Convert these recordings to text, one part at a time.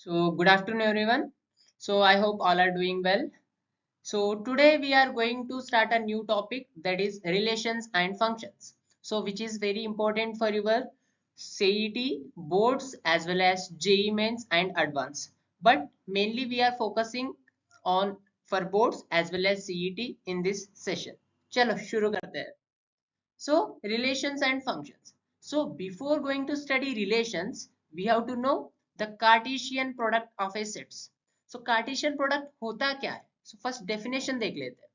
So, good afternoon, everyone. So, I hope all are doing well. So, today we are going to start a new topic, that is relations and functions. So, which is very important for your CET boards as well as JEE mains and advanced. But mainly we are focusing on for boards as well as CET in this session. चलो शुरू करते हैं. So, relations and functions. So, before going to study relations, we have to know the Cartesian product of a sets. So, Cartesian product होता क्या है? So, first definition देख लेते हैं.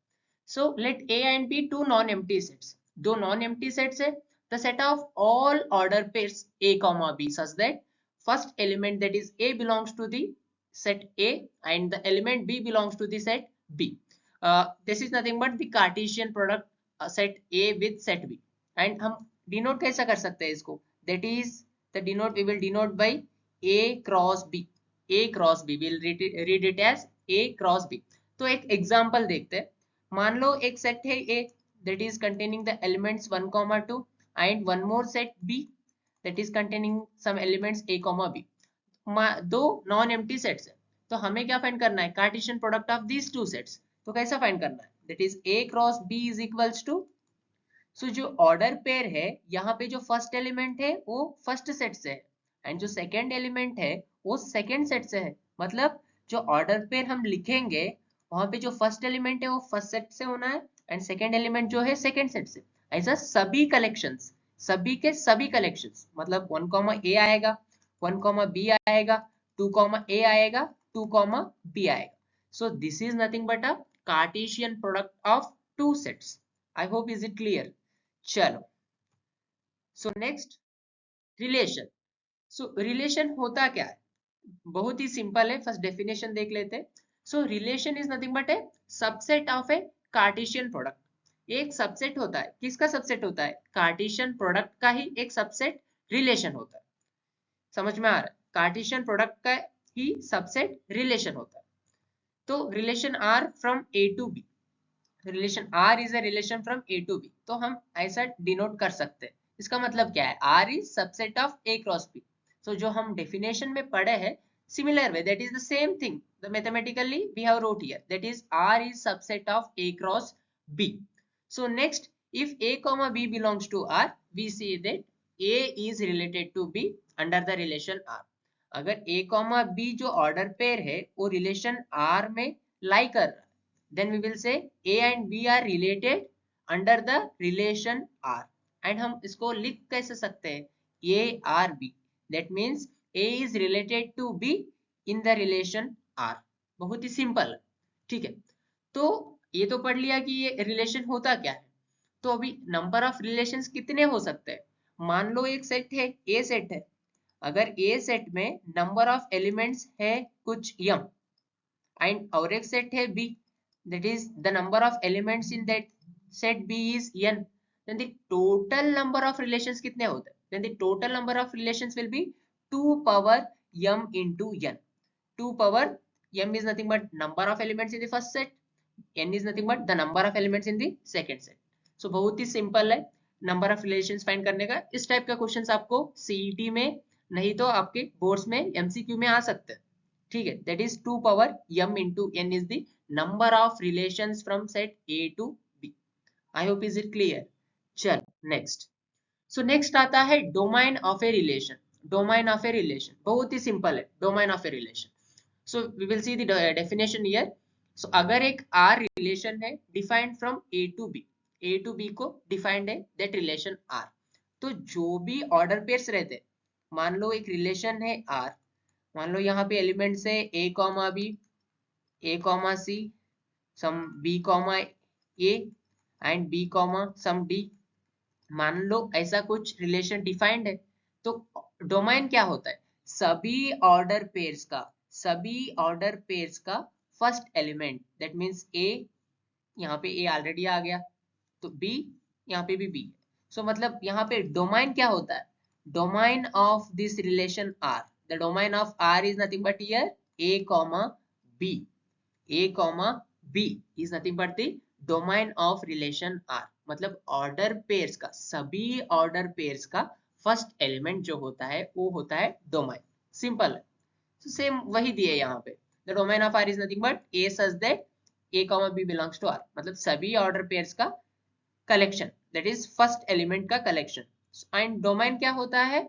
So, let A and B two non-empty sets. दो non-empty sets है. The set of all order pairs A comma B such that first element, that is A, belongs to the set A and the element B belongs to the set B. This is nothing but the Cartesian product set A with set B. And हम denote कैसा कर सकते हैं इसको? That is the denote we will denote by A cross B. A cross B, we'll read it as A cross B. तो एक example देखते हैं. मान लो एक सेट है A that is containing the elements 1, 2 and one more set B that is containing some elements A, B. दो non empty sets है, तो हमें क्या फाइंड करना है? Cartesian product of these two sets. तो कैसा फाइंड करना है? That is A cross B is equals to. So जो ऑर्डर पेयर है, यहाँ पे जो फर्स्ट एलिमेंट है वो फर्स्ट सेट से है एंड जो सेकंड एलिमेंट है वो सेकंड सेट से है. मतलब जो ऑर्डर पेयर हम लिखेंगे वहां पे जो फर्स्ट एलिमेंट है वो फर्स्ट सेट से होना है एंड सेकंड एलिमेंट जो है सेकंड सेट से. ऐसा सभी कलेक्शंस, सभी के सभी कलेक्शंस, मतलब 1 कॉमा A आएगा, 1 कॉमा B आएगा, 2 कॉमा A आएगा, 2 कॉमा B आएगा. So this is nothing but a Cartesian product of two sets. I hope is it clear. चलो, so next relation. So relation होता क्या है? बहुत ही सिंपल है. फर्स्ट डेफिनेशन देख लेते हैं. So relation is nothing but a subset of a Cartesian product. एक सबसेट होता है. किसका सबसेट होता है? कार्टेशियन प्रोडक्ट का ही एक सबसेट रिलेशन होता है. समझ में आ रहा है? कार्टेशियन प्रोडक्ट का ही सबसेट रिलेशन होता है. तो relation R from A to B, relation R is a relation from A to B. तो हम ऐसा डिनोट कर सकते हैं. इसका मतलब क्या है? R is subset of A cross B. So जो हम डेफिनेशन में पढ़े हैं, similar way, that is the same thing. The mathematically we have wrote here, that is R is subset of A cross B. So next, if A comma B belongs to R, we see that A is related to B under the relation R. अगर A comma B जो order pair है वो relation R में lie कर रहा है, then we will say A and B are related under the relation R. and हम इसको लिख कैसे सकते हैं? A R B, that means A is related to B in the relation R. बहुत ही सिंपल है. ठीक है, तो ये तो पढ़ लिया कि ये रिलेशन होता क्या है. तो अभी नंबर ऑफ रिलेशंस कितने हो सकते हैं? मान लो एक सेट है, A सेट है. अगर A सेट में नंबर ऑफ एलिमेंट्स है कुछ m एंड और एक सेट है B, that is the number of elements in that set B is n, then the total number of relations कितने होते हैं? Then the total number of relations will be 2 power m into n. 2 power m is nothing but number of elements in the first set, n is nothing but the number of elements in the second set. So बहुत ही simple है number of relations find करने का. इस type का questions आपको CET में, नहीं तो आपके बोर्ड्स में एमसीक्यू में आ सकते हैं. ठीक है, that is 2 power m into n is the number of relations from set A to B. I hope is it clear. चलो नेक्स्ट. सो नेक्स्ट आता है domain of a relation. Domain of a relation बहुत ही simple है. Domain of a relation, so we will see the definition here. So अगर एक R relation है defined from A to B, A to B को defined है that relation R. तो जो भी ऑर्डर पेयर्स रहते, मान लो एक रिलेशन है R, मान लो यहाँ पे एलिमेंट्स है A comma B, A comma C, some B comma A and B comma some D. मान लो ऐसा कुछ रिलेशन डिफाइंड है. तो डोमेन क्या होता है? सभी ऑर्डर पेयर्स का, सभी ऑर्डर पेयर्स का first element, that means A, यहाँ पे A ऑलरेडी आ गया, तो B, यहाँ पे भी B. सो मतलब यहाँ पे डोमेन क्या होता है? Domain of this relation R, the domain of R is nothing but here A comma B. A comma B is nothing but the domain of relation R. मतलब ऑर्डर पेयर्स का, सभी order pairs का first element जो होता है वो होता है डोमेन. सिंपल है. तो सेम वही दिए यहाँ पे, the domain of R is nothing but A such that A comma B belongs to R, मतलब सभी ऑर्डर पेयर्स का collection, that is first element का कलेक्शन। एंड डोमेन क्या होता है,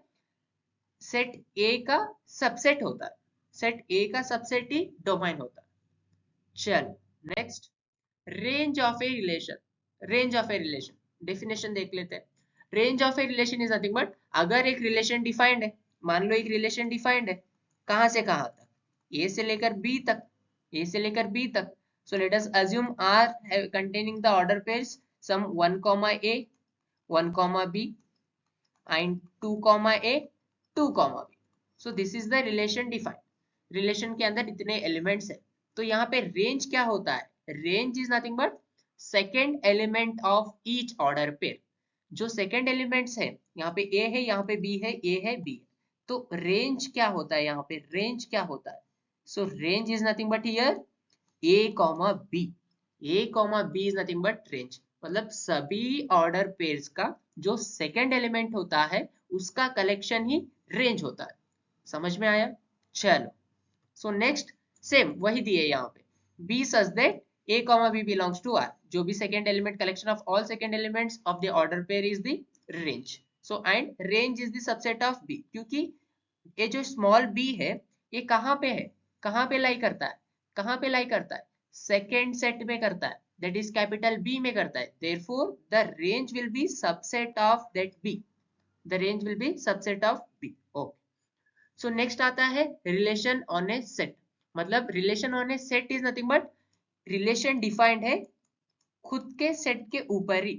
सेट ए का सबसेट होता है, सेट ए का सबसेट ही डोमेन होता है। चलो next, range of a relation, range of a relation definition देख लेते हैं। Range of a relation is nothing but, अगर एक रिलेशन डिफाइंड है, मान लो एक रिलेशन डिफाइंड है, कहां से कहां तक, ए से लेकर बी तक, ए से लेकर बी तक। So let us assume R containing the order pairs some 1 a 1 b and 2 a 2 b। So this is the relation defined, रिलेशन के अंदर इतने एलिमेंट्स है। तो यहाँ पे रेंज क्या होता है, range is nothing but second element of each order pair. जो सेकेंड एलिमेंट्स है, यहाँ पे ए है, यहाँ पे बी है, ए है, बी है, तो रेंज क्या होता है, यहाँ पे रेंज क्या होता है। So range is nothing but here A comma B, A comma B is nothing but range, मतलब सभी ऑर्डर पेयर्स का जो सेकेंड एलिमेंट होता है उसका कलेक्शन ही रेंज होता है। समझ में आया? चलो सो नेक्स्ट, सेम वही दिए यहाँ पे, B such that a comma b belongs to R, जो भी second element collection of all second elements of the order pair is the range. So and range is the subset of B, क्योंकि ये जो small b है ये कहाँ पे है, कहाँ पे लाई करता है, कहाँ पे लाई करता है, second set में करता है, that is capital B में करता है, therefore the range will be subset of that B, the range will be subset of B. Okay. So next आता है relation on a set, मतलब relation on a set is nothing but relation defined है खुद के set के ऊपर ही,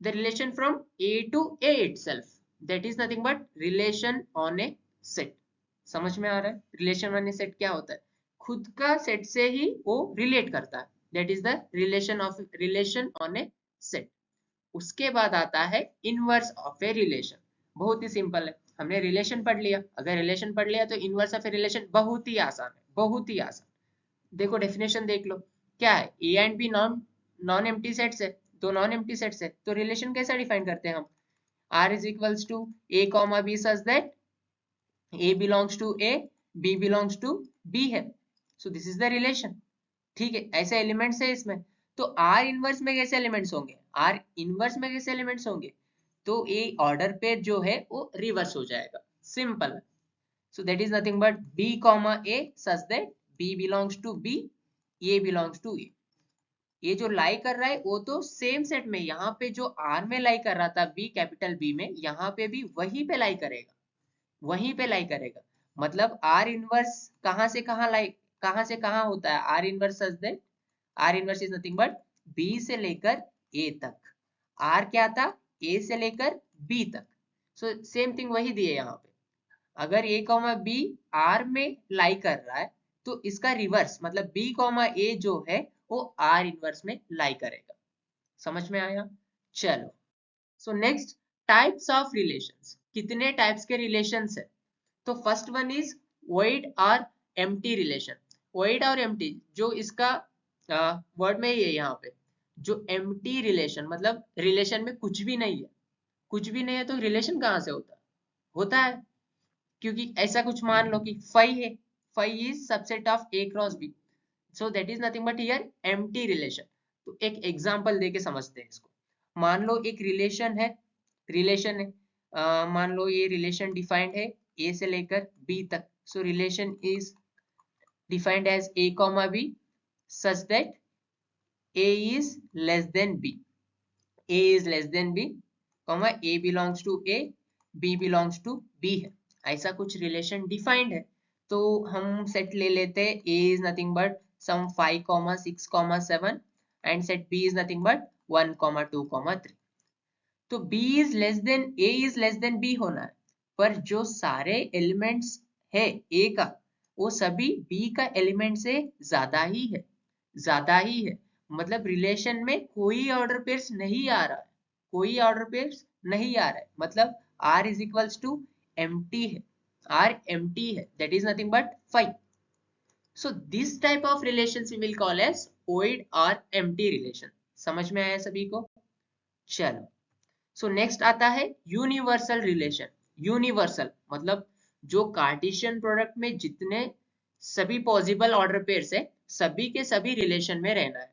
the relation from A to A itself, that is nothing but relation on A set. समझ में आ रहा है? रिलेशन ऑन ए सेट क्या होता है, खुद का सेट से ही वो रिलेट करता है, that is the relation on A set. उसके बाद आता है इनवर्स ऑफ ए रिलेशन, बहुत ही सिंपल है, हमने रिलेशन पढ़ लिया, अगर रिलेशन पढ़ लिया तो इनवर्स ऑफ ए रिलेशन बहुत ही आसान है, बहुत ही आसान। देखो डेफिनेशन देख लो, क्या है, A and B non non empty sets है, तो नॉन एम्प्टी सेट्स है, तो रिलेशन कैसा डिफाइन करते हैं हम, R is equals to A comma B such that A belongs to A, B belongs to B है, so this is the relation. ठीक है, ऐसे एलिमेंट्स है इसमें, तो आर इनवर्स में कैसे एलिमेंट्स होंगे, आर इनवर्स में कैसे एलिमेंट्स होंगे, तो ए ऑर्डर पे जो है वो रिवर्स हो जाएगा, simple. So that is nothing but B comma A such that B belongs to B, A belongs to A. ये जो लाई कर रहा है वो तो सेम सेट में, यहाँ पे जो आर में लाई कर रहा था बी कैपिटल बी में, यहाँ पे भी वहीं पे लाई करेगा, वहीं पे लाई करेगा। मतलब आर इनवर्स कहाँ से कहाँ लाई, कहाँ से कहाँ होता है, R inverse such that R inverse is nothing but B से लेकर ए तक, आर क्या था, ए से लेकर बी तक। सो सेम थिंग वही दिए यहाँ पे, अगर ए कॉमा बी आर में लाई कर रहा है तो इसका रिवर्स मतलब बी कॉमा ए जो है वो आर इनवर्स में लाई करेगा। समझ में आया? चलो so next, types of relations, कितने टाइप्स के रिलेशंस है, तो फर्स्ट वन इज वॉइड और एम्प्टी रिलेशन। वॉइड और एम्प्टी जो इसका वर्ड में ही है यहाँ पे, जो एम्प्टी रिलेशन मतलब रिलेशन में कुछ भी नहीं है, कुछ भी नहीं है तो रिलेशन कहाँ से होता है, होता है क्योंकि ऐसा कुछ मान लो कि फाई है, phi is subset of A cross B, so that is nothing but here empty relation. तो एक एग्जांपल देके समझते हैं इसको, मान लो एक रिलेशन है, रिलेशन है मान लो ये रिलेशन डिफाइंड है ए से लेकर बी तक, so relation is defined as A comma B such that A is less than B, A is less than B comma A belongs to A, B belongs to B है, ऐसा कुछ relation defined है। तो हम set ले लेते हैं ए is nothing but some 5, 6, 7 and set b is nothing but 1, 2, 3। तो b is less than a is less than b होना है, पर जो सारे एलिमेंट्स है a का वो सभी b का एलिमेंट से ज्यादा ही है, ज्यादा ही है, मतलब रिलेशन में कोई ऑर्डर पेयर्स नहीं आ रहा है, कोई ऑर्डर पेयर्स नहीं आ रहा है, मतलब r is equals to empty है, r empty है, that is nothing but 5। So this type of relations we will call as void or empty relation। समझ में आया सभी को? चलो सो नेक्स्ट आता है यूनिवर्सल रिलेशन। यूनिवर्सल मतलब जो कार्टेशियन प्रोडक्ट में जितने सभी पॉसिबल ऑर्डर पेयर्स है सभी के सभी रिलेशन में रहना है।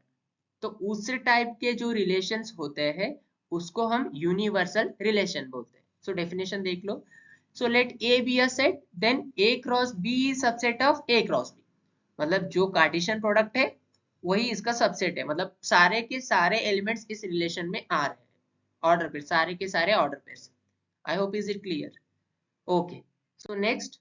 तो उस टाइप के जो रिलेशंस होते हैं उसको हम यूनिवर्सल रिलेशन बोलते हैं। सो डेफिनेशन देख लो। So let A be a set then A cross B is subset of A cross B. मतलब जो कार्टेशियन प्रोडक्ट है वही इसका सबसेट है, मतलब सारे के सारे एलिमेंट्स इस रिलेशन में आ रहे हैं ऑर्डर पेयर, सारे के सारे order pair. I hope is it clear? Okay, so next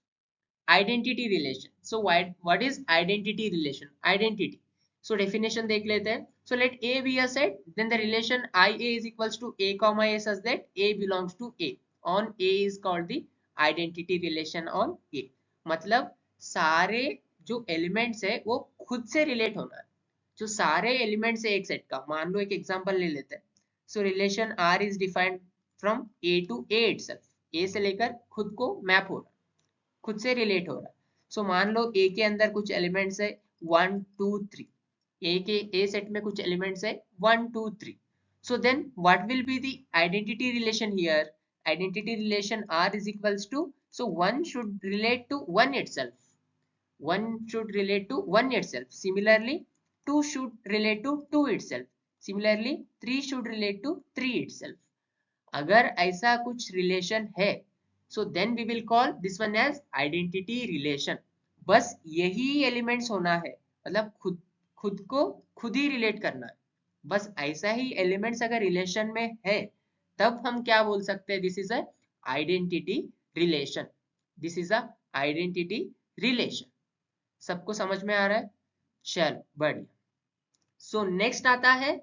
identity relation. So what is identity relation? Identity, so definition देख लेते हैं। So let A be a set then the relation I A is equals to A comma A such that A belongs to A on A is called the identity relation on A. मतलब सारे जो elements है वो खुद से relate होना है। जो सारे एलिमेंट्स है एक सेट का, मान लो एक एग्जांपल ले लेते हैं। So relation R is defined from A to A itself, A से लेकर खुद को मैप हो रहा है, खुद से रिलेट हो रहा है। सो मान लो ए के अंदर कुछ एलिमेंट्स है 1 2 3, ए के ए सेट में कुछ एलिमेंट्स है 1 2 3। So then what will be the identity relation here? Identity relation R is equals to, so one should relate to one itself, one should relate to one itself. Similarly, 2 should relate to 2 itself. Similarly, 3 should relate to 3 itself. अगर ऐसा कुछ relation है so then we will call this one as identity relation. बस यही elements होना है, मतलब खुद खुद को खुद ही रिलेट करना है। बस ऐसा ही एलिमेंट्स अगर रिलेशन में है तब हम क्या बोल सकते हैं? This is a identity relation. This is a identity relation. सबको समझ में आ रहा है? चलो बढ़िया। सो नेक्स्ट आता है,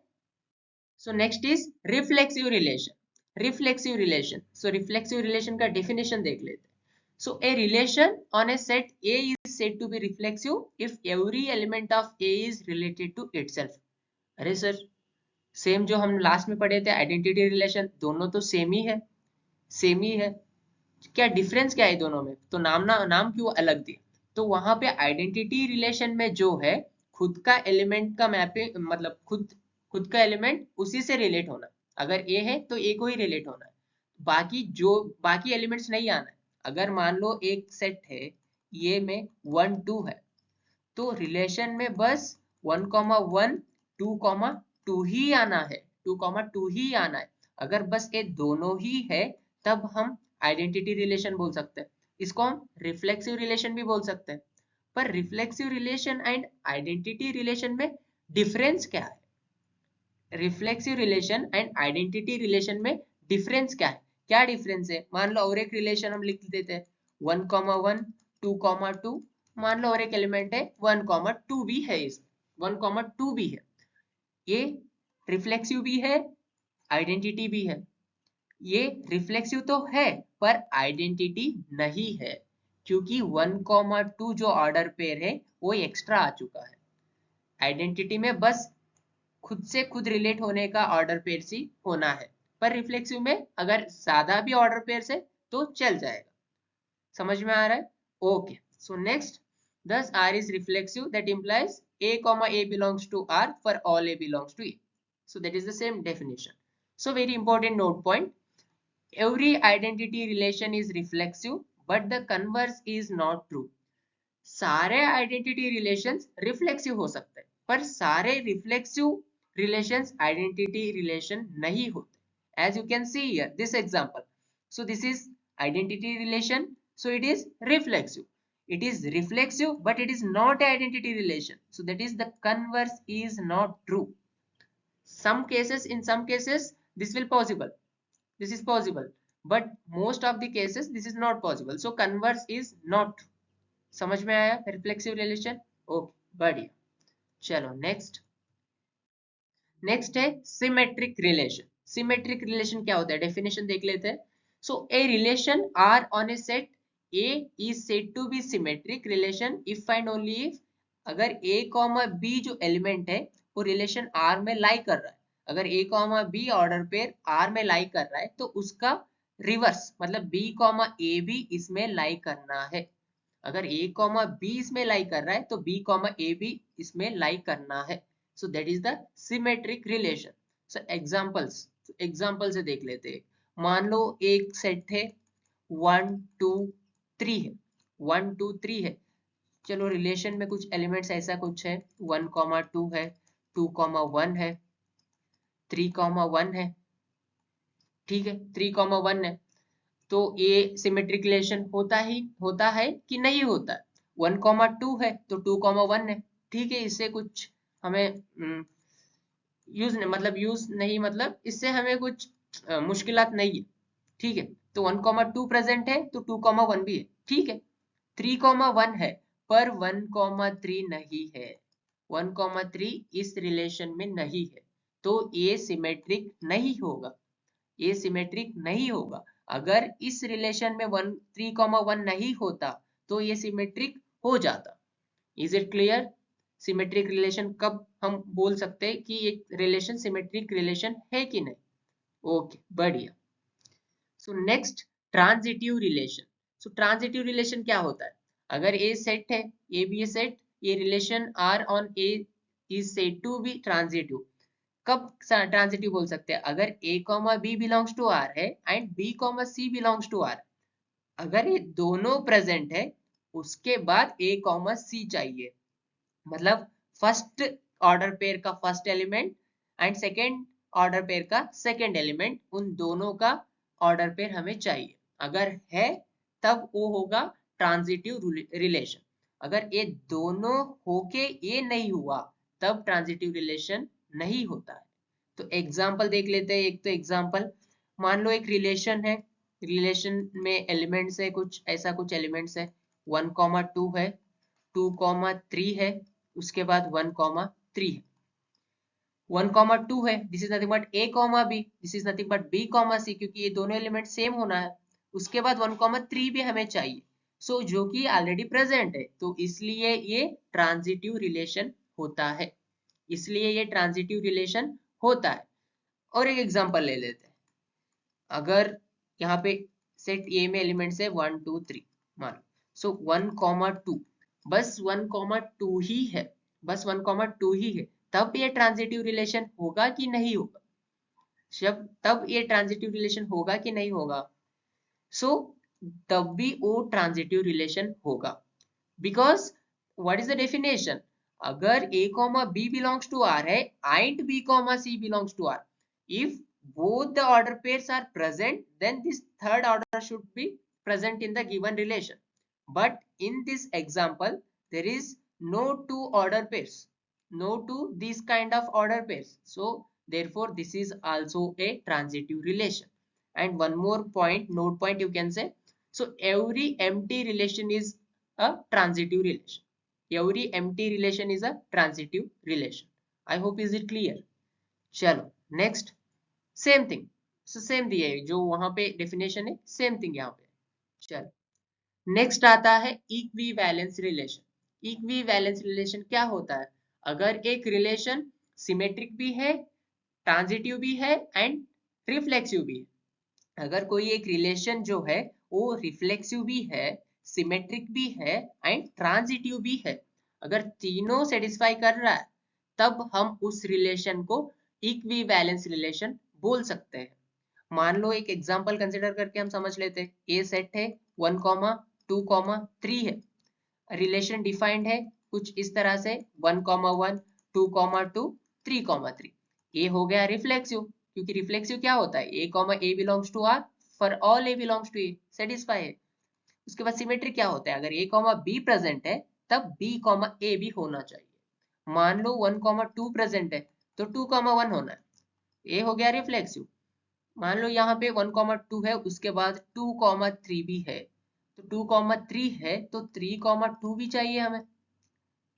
so next is reflexive relation. Reflexive relation, so reflexive relation का डेफिनेशन देख लेते हैं। So a relation on A set A is said to be reflexive if every element of A is related to itself. अरे sir, same जो हम last में पढ़े थे आइडेंटिटी रिलेशन, दोनों तो सेम ही है, सेम ही है। क्या डिफरेंस क्या है दोनों में? तो नाम क्यों अलग दिया? तो वहां पे आइडेंटिटी रिलेशन में जो है खुद का एलिमेंट का मैपिंग, मतलब खुद का एलिमेंट उसी से रिलेट होना। अगर ए है तो ए को ही रिलेट होना है, बाकी एलिमेंट्स नहीं आना है। अगर मान लो एक सेट है ये में 1 2 है तो रिलेशन में बस 1,1 2,2 ही आना है, 2,2 ही आना है। अगर बस ये दोनों ही है तब हम आइडेंटिटी रिलेशन बोल सकते हैं। इसको हम रिफ्लेक्सिव रिलेशन भी बोल सकते हैं। पर reflexive relation and identity relation में डिफरेंस क्या है? Reflexive relation and identity relation में डिफरेंस क्या है? क्या डिफरेंस है? मान लो और एक रिलेशन हम लिख देते हैं 1,1 2,2, मान लो और एक एलिमेंट है 1,2 भी है, इसमें 1,2 भी है। ये रिफ्लेक्सिव भी है, आइडेंटिटी भी है। ये रिफ्लेक्सिव तो है पर आइडेंटिटी नहीं है, क्योंकि 1,2 जो ऑर्डर पेयर है वो एक्स्ट्रा आ चुका है। आइडेंटिटी में बस खुद से खुद रिलेट होने का ऑर्डर पेयर ही होना है, पर रिफ्लेक्सिव में अगर ज्यादा भी ऑर्डर पेयर है तो चल जाएगा। समझ में आ रहा है? Okay, so next, thus R is reflexive, that implies A comma A belongs to R for all A belongs to E. So that is the same definition. So very important note point, every identity relation is reflexive but the converse is not true. सारे identity relations reflexive हो सकते हैं पर सारे reflexive relations identity relation नहीं होते। As you can see here this example, so this is identity relation, so it is reflexive. It is reflexive but it is not identity relation, so that is the converse is not true. In some cases this will possible, this is possible, but most of the cases this is not possible, so converse is not true. समझ में आया reflexive relation? Okay बढ़िया। चलो next है symmetric relation. Symmetric relation क्या होता है? Definition देख लेते हैं। So a relation R on A set A is said to be symmetric relation if and only if, अगर ए कॉमा बी जो एलिमेंट है वो रिलेशन आर में लाई कर रहा है, अगर A comma B order pair R में लाई कर रहा है तो उसका रिवर्स मतलब बी कॉमा ए भी इसमें लाई करना है। अगर a कॉमा बी इसमें लाई कर रहा है तो b कॉमा ए भी इसमें लाई करना है। So that is the symmetric relation. So example से देख लेते हैं। मान लो एक सेट है 1 2 3 है, 1 2 3 है। चलो रिलेशन में कुछ एलिमेंट्स ऐसा कुछ है, 1,2 है, 2,1 है, 3,1 है, ठीक है, 3,1 है। तो ये सिमेट्रिक रिलेशन होता है कि नहीं होता है? 1,2 है तो 2,1 है, ठीक है। इससे कुछ हमें यूज नहीं, मतलब इससे हमें कुछ मुश्किलात नहीं है, ठीक है। तो 1,2 प्रेजेंट है तो 2,1 भी है, ठीक है। 3,1 है पर 1,3 नहीं है, 1,3 इस रिलेशन में नहीं है, तो ये सिमेट्रिक नहीं होगा, ये सिमेट्रिक नहीं होगा। अगर इस रिलेशन में 3,1 नहीं होता तो ये सिमेट्रिक हो जाता। Is it clear? Symmetric relation कब हम बोल सकते हैं कि एक रिलेशन सिमेट्रिक रिलेशन है कि नहीं? ओके, बढ़िया। So next, transitive relation. So transitive relation क्या होता है? अगर ए सेट है, ए बी सेट, ये रिलेशन R on A is said to be transitive. कब ट्रांजिटिव बोल सकते हैं? अगर a comma B belongs to R है and b comma C belongs to R, अगर ये दोनों प्रेजेंट है उसके बाद a कॉमा सी चाहिए, मतलब फर्स्ट ऑर्डर पेयर का first element and second order pair का सेकेंड एलिमेंट, उन दोनों का ऑर्डर पेयर हमें चाहिए। अगर है तब वो होगा ट्रांजिटिव रिलेशन। अगर ये दोनों होके ये नहीं हुआ तब ट्रांजिटिव रिलेशन नहीं होता है। तो एग्जाम्पल देख लेते हैं। एक तो एग्जाम्पल मान लो एक रिलेशन है, रिलेशन में एलिमेंट्स है कुछ ऐसा, कुछ एलिमेंट्स है 1,2 है, 2,3 है, उसके बाद 1,3 है। 1,2 है, this is nothing but a comma b, this is nothing but b कॉमा c, क्योंकि ये दोनों एलिमेंट सेम होना है। उसके बाद 1,3 भी हमें चाहिए, सो जो कि ऑलरेडी प्रेजेंट है, तो इसलिए ये ट्रांजिटिव रिलेशन होता है, इसलिए ये ट्रांजिटिव रिलेशन होता है। और एक एग्जांपल ले लेते हैं। अगर यहाँ पे सेट ए में एलिमेंट्स है 1 2 3 मान लो, सो 1,2, बस 1,2 ही है, बस 1,2 ही है, तब ये ट्रांजिटिव रिलेशन होगा कि नहीं होगा? जब तब ये ट्रांजिटिव रिलेशन होगा कि नहीं होगा? सो तब भी वो ट्रांजिटिव रिलेशन होगा, because what is the definition? अगर a comma b belongs to r है एंड b कॉमा c belongs to r, if both the order pairs are present, then this third order should be present in the given relation. But in this example, there is no two order pairs, no two these kind of order pairs. So therefore, this is also a transitive relation. And one more point, note point you can say. So every empty relation is a transitive relation. Every empty relation is a transitive relation. I hope is it clear? चलो next, same thing, same दिया है जो वहां पे definition है, same thing यहाँ पे। चलो नेक्स्ट आता है इक्विवेलेंस रिलेशन। इक्विवेलेंस रिलेशन क्या होता है? अगर एक रिलेशन सिमेट्रिक भी है, ट्रांजिटिव भी है एंड रिफ्लेक्सिव भी है। अगर कोई एक रिलेशन जो है वो रिफ्लेक्सिव भी है, सिमेट्रिक भी है एंड ट्रांजिटिव भी है, अगर तीनों सेटिस्फाई कर रहा है, तब हम उस रिलेशन को इक्विवेलेंस रिलेशन बोल सकते हैं। मान लो एक एग्जांपल कंसिडर करके हम समझ लेते हैं। ए सेट है 1,2,3 है, रिलेशन डिफाइंड है कुछ इस तरह से 1,1 2,2 3,3। ए हो गया रिफ्लेक्सिव, क्योंकि रिफ्लेक्सिव क्या होता है? A comma A belongs to R, for all A belongs to A, satisfy है। उसके बाद सिमेट्रिक क्या होता है? अगर ए कॉमा बी प्रेजेंट है तब बी कॉमा ए भी होना चाहिए। मान लो 1,2 प्रेजेंट है तो 2,1 होना है, ए हो गया रिफ्लेक्सिव। मान लो यहाँ पे 1,2 है, उसके बाद 2,3 भी है, तो 2,3 है तो 3,2 भी चाहिए हमें,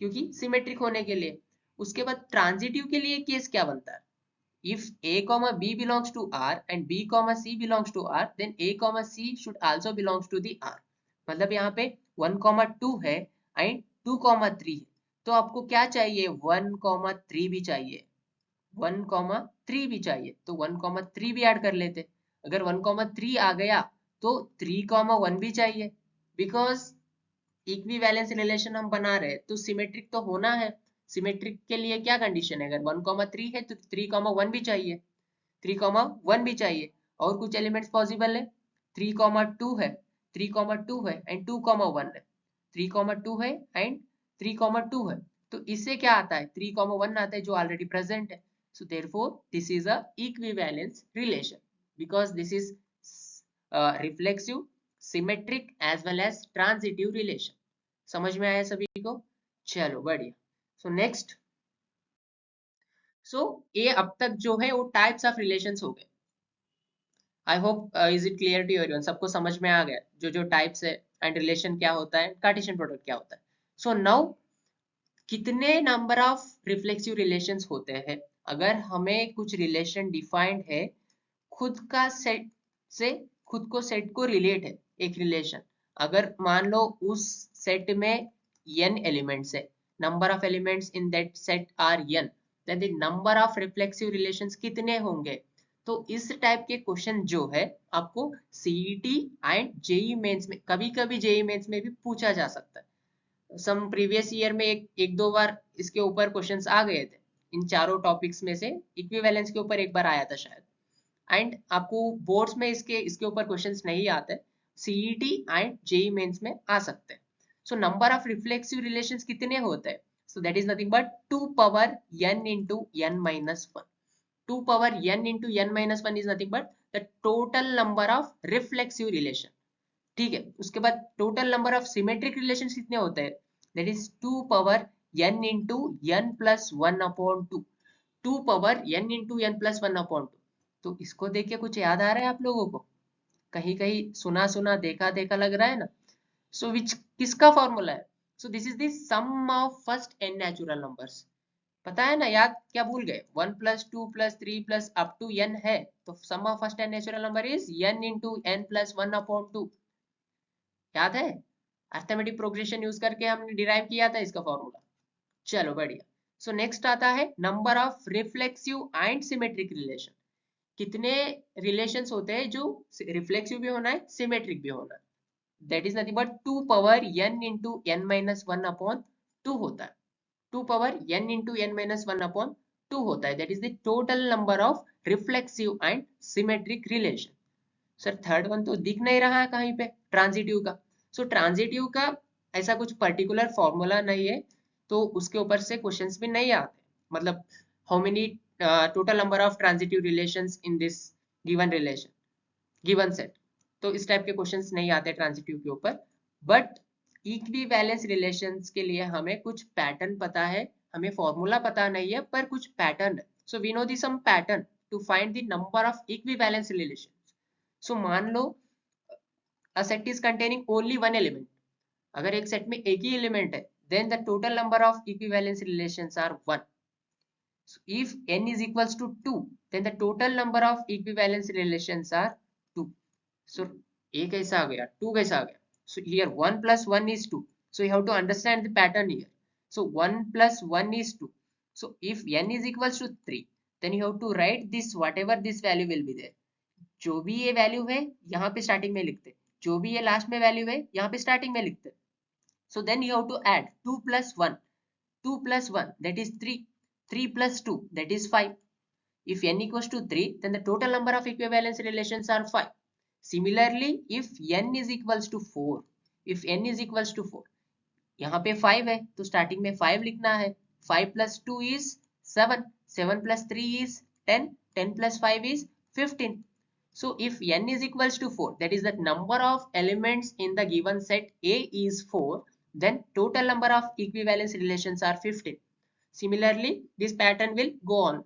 क्योंकि सिमेट्रिक होने के लिए। उसके बाद ट्रांजिटिव के लिए केस क्या बनता है? If a b belongs to r and b c belongs to r, then a c should also belongs to the r। मतलब यहाँ पे 1,2 है एंड 2,3 है, तो आपको क्या चाहिए? 1,3 भी चाहिए, 1,3 भी चाहिए, तो 1,3 भी ऐड कर लेते। अगर 1,3 आ गया तो 3,1 भी चाहिए, बिकॉज इक्विवेलेंस रिलेशन हम बना रहे तो सिमेट्रिक तो होना है। सिमेट्रिक के लिए क्या कंडीशन है? अगर 1,3 है तो 3,1 भी चाहिए, 3,1 भी चाहिए। और कुछ एलिमेंट्स पॉसिबल है, 3,2 है, 3,2 है एंड 2,1 है, 3,2 है एंड 3,2 है, तो इससे क्या आता है 3,1 आता है जो ऑलरेडी प्रेजेंट है. So therefore this is a equivalence relation because this is reflexive, symmetric as well as transitive relation. समझ में आया सभी को? चलो बढ़िया. सो नेक्स्ट, सो ये अब तक जो है वो टाइप्स ऑफ रिलेशंस हो गए. I hope is it clear to everyone, सबको समझ में आ गया जो जो टाइप्स है एंड रिलेशन क्या होता है, कार्टेशियन प्रोडक्ट क्या होता है. सो नाउ कितने नंबर ऑफ रिफ्लेक्सिव रिलेशंस होते हैं? अगर हमें कुछ रिलेशन डिफाइंड है, खुद का सेट से खुद को सेट को रिलेट है एक रिलेशन, अगर मान लो उस सेट में n एलिमेंट्स है, number of elements in that set are n, then the number of reflexive relations कितने होंगे? तो इस टाइप के क्वेश्चन जो है आपको सीईटी एंड जेई मेंस में, कभी कभी जेई मेंस में भी पूछा जा सकता है. सम प्रीवियस ईयर में एक दो बार इसके ऊपर क्वेश्चंस आ गए थे. इन चारों टॉपिक्स में से इक्विवेलेंस के ऊपर एक बार आया था शायद. एंड आपको बोर्ड्स में इसके ऊपर क्वेश्चंस नहीं आते, सीईटी एंड जेई मेंस में आ सकते हैं. So number of reflexive relations कितने होते हैं? सो that is nothing but 2 power n into n minus 1. 2 power n into n minus 1 is nothing but the total number of reflexive relation. ठीक है, उसके बाद total number of symmetric relation कितने होते हैं? That is 2 power n into n plus 1 upon 2. 2 power n into n plus 1 upon 2. तो इसको देख के कुछ याद आ रहा है आप लोगों को? कहीं कहीं सुना सुना देखा देखा लग रहा है ना? सो विच किसका फॉर्मूला है? So this is the sum of first n natural numbers. पता है ना, याद क्या भूल गए? 1 plus 2 plus 3 plus up to n है, तो sum of first n natural number is n into n plus 1 upon 2. याद है? अर्थमेटिक प्रोग्रेशन यूज करके हमने डिराइव किया था इसका फॉर्मूला. चलो बढ़िया. सो नेक्स्ट आता है number of reflexive and symmetric relation. कितने रिलेशंस होते हैं जो रिफ्लेक्सिव भी होना है, सिमेट्रिक भी होना है? That is nothing but 2 power n into n minus 1 upon 2 होता है. 2 power n into n minus 1 upon 2 होता है. That is the total number of reflexive and symmetric relation. Sir third one तो दिख नहीं रहा है कहीं पे, ट्रांजिटिव का. सो ट्रांजिटिव का ऐसा कुछ पर्टिकुलर फॉर्मूला नहीं है, तो उसके ऊपर से क्वेश्चंस भी नहीं आते. मतलब how many total number of transitive relations in this given relation, given set, तो इस टाइप के क्वेश्चंस नहीं आते ट्रांजिटिव के ऊपर. बट इक्विवेलेंस रिलेशंस के लिए हमें कुछ पैटर्न पता है, हमें फॉर्मूला पता नहीं है पर कुछ पैटर्न है. So we know the some pattern to find the number of equivalence relation. So मान लो a set is containing only one element. अगर एक सेट में एक ही एलिमेंट है, then the total number of equivalence relations are 1. So if n is equals to 2, then the total number of equivalence relations are 2. So a कैसा आ गया, 2 कैसा आ गया? So here 1 plus 1 is 2. So you have to understand the pattern here. So 1 plus 1 is 2. So if n is equals to 3, then you have to write this, whatever this value will be there. जो भी ये value है यहाँ पे starting में लिखते, जो भी ये लास्ट में वैल्यू है यहाँ पे स्टार्टिंग में लिखते. So then you have to add 2 plus 1, 2 plus 1 that is 3, 3 plus 2 that is 5. If n equals to 3, then the total number of equivalence relations are 5. Similarly, if n is equals to 4, if n is equals to 4, यहाँ पे 5 है तो starting में 5 लिखना है. 5 plus 2 is 7, 7 plus 3 is 10, 10 plus 5 is 15. So if n is equals to 4, that is the number of elements in the given set A is 4, then total number of equivalence relations are 15. Similarly, this pattern will go on.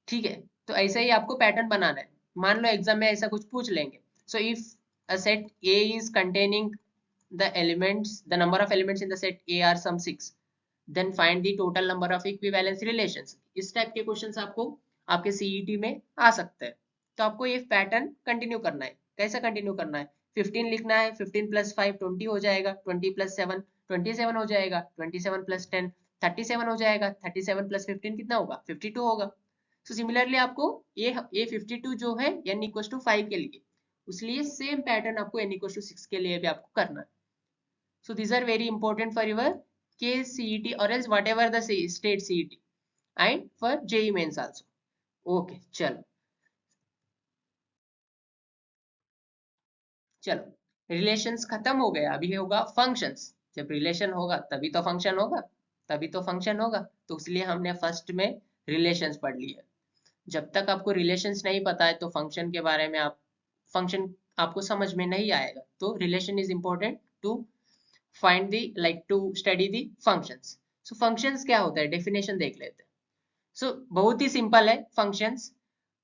ठीक है, तो ऐसा ही आपको pattern बनाना है. मान लो exam में ऐसा कुछ पूछ लेंगे. So if a set A is containing the elements, the number of elements in the set A are some 6, then find the total number of equivalence relations. इस टाइप के क्वेश्चंस आपको आपके सीईटी में आ सकते हैं. तो आपको ये पैटर्न कंटिन्यू करना है. कैसा कंटिन्यू करना है? 15 लिखना है, 15 plus 5 20 हो जाएगा, 20 plus 7 27 हो जाएगा, 27 plus 10 37 हो जाएगा, 37 plus 15 कितना होगा? 52 होगा. सो सिमिलरली आपको ये 52 जो है n equals to 5 के लिए, उसलिए सेम पैटर्न आपको n equals to 6 के लिए भी आपको करना है. So these are very important for your KCET or else whatever the state CET and for JEE mains also. Okay, चलो रिलेशंस खत्म हो गया, अभी होगा फंक्शंस। जब रिलेशन होगा तभी तो फंक्शन होगा, तभी तो फंक्शन होगा। तो इसलिए हमने फर्स्ट में रिलेशंस पढ़ लिया। जब तक आपको रिलेशंस नहीं पता है तो फंक्शन के बारे में फंक्शन आपको समझ में नहीं आएगा। तो relation is important to find the like to study the functions. सो फंक्शंस क्या होता है, डेफिनेशन देख लेते हैं। सो बहुत ही सिंपल है फंक्शंस।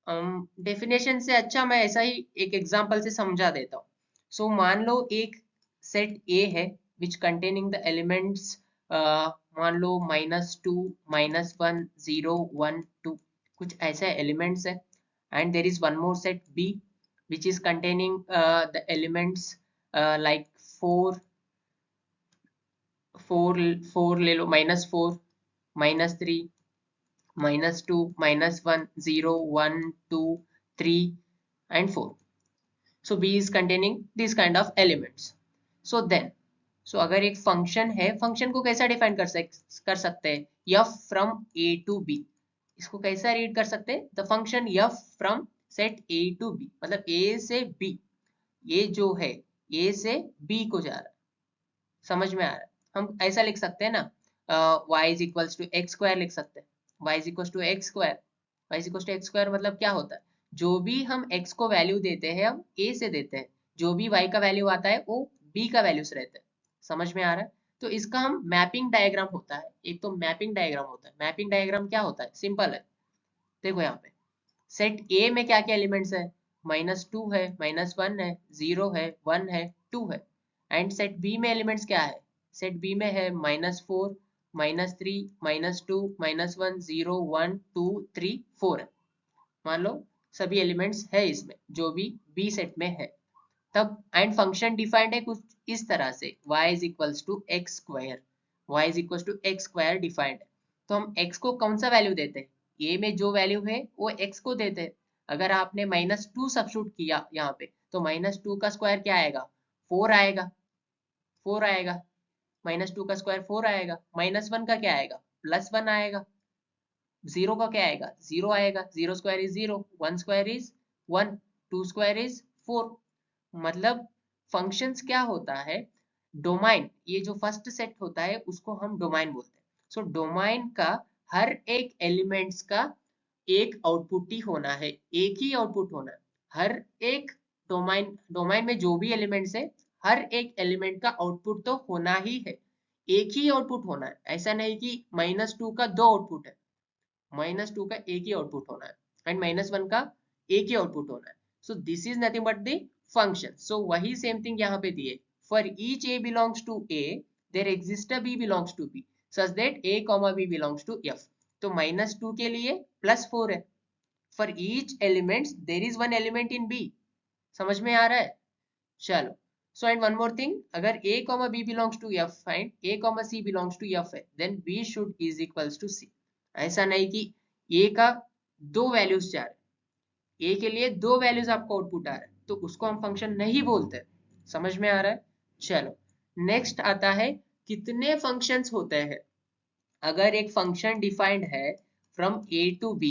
डेफिनेशन से अच्छा मैं ऐसा ही एक एग्जांपल से समझा देता हूँ। सो मान लो एक सेट ए है विच कंटेनिंग द एलिमेंट्स, मान लो -2 -1 0 1 2, कुछ ऐसे एलिमेंट्स है। And there is one more set B which is containing the elements like 4 4 4 ले लो, -4 -3 -2 -1 0 1 2 3 and 4. So B is containing these kind of elements. So then, so अगर एक फंक्शन है, function को कैसा डिफाइन कर सकते हैं, f from a to b। इसको कैसा रीड कर सकते हैं, the function f from set a to b, मतलब a से b। ये जो है a से b को जा रहा है, समझ में आ रहा है। हम ऐसा लिख सकते हैं ना, y is equals to x square लिख सकते हैं। y is equals to x square, y is equals to x square मतलब क्या होता है, जो भी हम x को वैल्यू देते हैं हम a से देते हैं, जो भी y का वैल्यू आता है वो b का वैल्यू से रहता है। समझ में आ रहा है। तो इसका हम मैपिंग डायग्राम होता है, एक तो मैपिंग डायग्राम होता है। मैपिंग डायग्राम क्या होता है, सिंपल है। देखो यहाँ पे सेट a में क्या क्या एलिमेंट्स है, -2 है, -1 है, 0 है, 1 है, 2 है। एंड सेट b में एलिमेंट्स क्या है, सेट b में है -4 -3 -2 -1 0 1 2 3 4 है। मान लो सभी एलिमेंट्स है इसमें जो भी b सेट में है। तब एंड फंक्शन डिफाइंड है कुछ इस तरह से, y is equals to x square, y is equals to x square defined है। तो हम x को कौन सा वैल्यू देते हैं, a में जो वैल्यू है वो x को देते हैं। अगर आपने -2 सब्स्टिट्यूट किया यहाँ पे तो -2 का स्क्वायर क्या आएगा, 4 आएगा, 4 आएगा। -2 का स्क्वायर 4 आएगा। -1 का क्या आएगा, +1 आएगा। 0 का क्या आएगा, 0 आएगा। 0 square is 0, 1 square is 1, 2 square is 4। मतलब फंक्शंस क्या होता है, डोमाइन, ये जो फर्स्ट सेट होता है उसको हम डोमाइन बोलते हैं। सो डोमाइन का हर एक एलिमेंट्स का एक आउटपुट ही होना है, एक ही आउटपुट होना है। हर एक डोमाइन, डोमाइन में जो भी एलिमेंट्स है हर एक एलिमेंट का आउटपुट तो होना ही है, एक ही आउटपुट होना है। ऐसा नहीं कि -2 का दो आउटपुट है, -2 का एक ही आउटपुट होना है एंड -1 का एक ही आउटपुट होना है। So this is nothing but the function. So वही सेम थिंग यहाँ पे दिए, for each a belongs to a there exists a b belongs to b such that a comma b belongs to f। तो -2 के लिए +4 है, for each elements there is one element in b। समझ में आ रहा है। चलो, so and one more thing, अगर a comma b belongs to f and a comma c belongs to f है then b should is equals to c। ऐसा नहीं कि a का दो वैल्यूज जा रहे, a के लिए दो वैल्यूज आपको आउटपुट आ रहा है तो उसको हम फंक्शन नहीं बोलते। समझ में आ रहा है। चलो नेक्स्ट आता है, कितने फंक्शंस होते हैं। अगर एक फंक्शन डिफाइंड है from a to b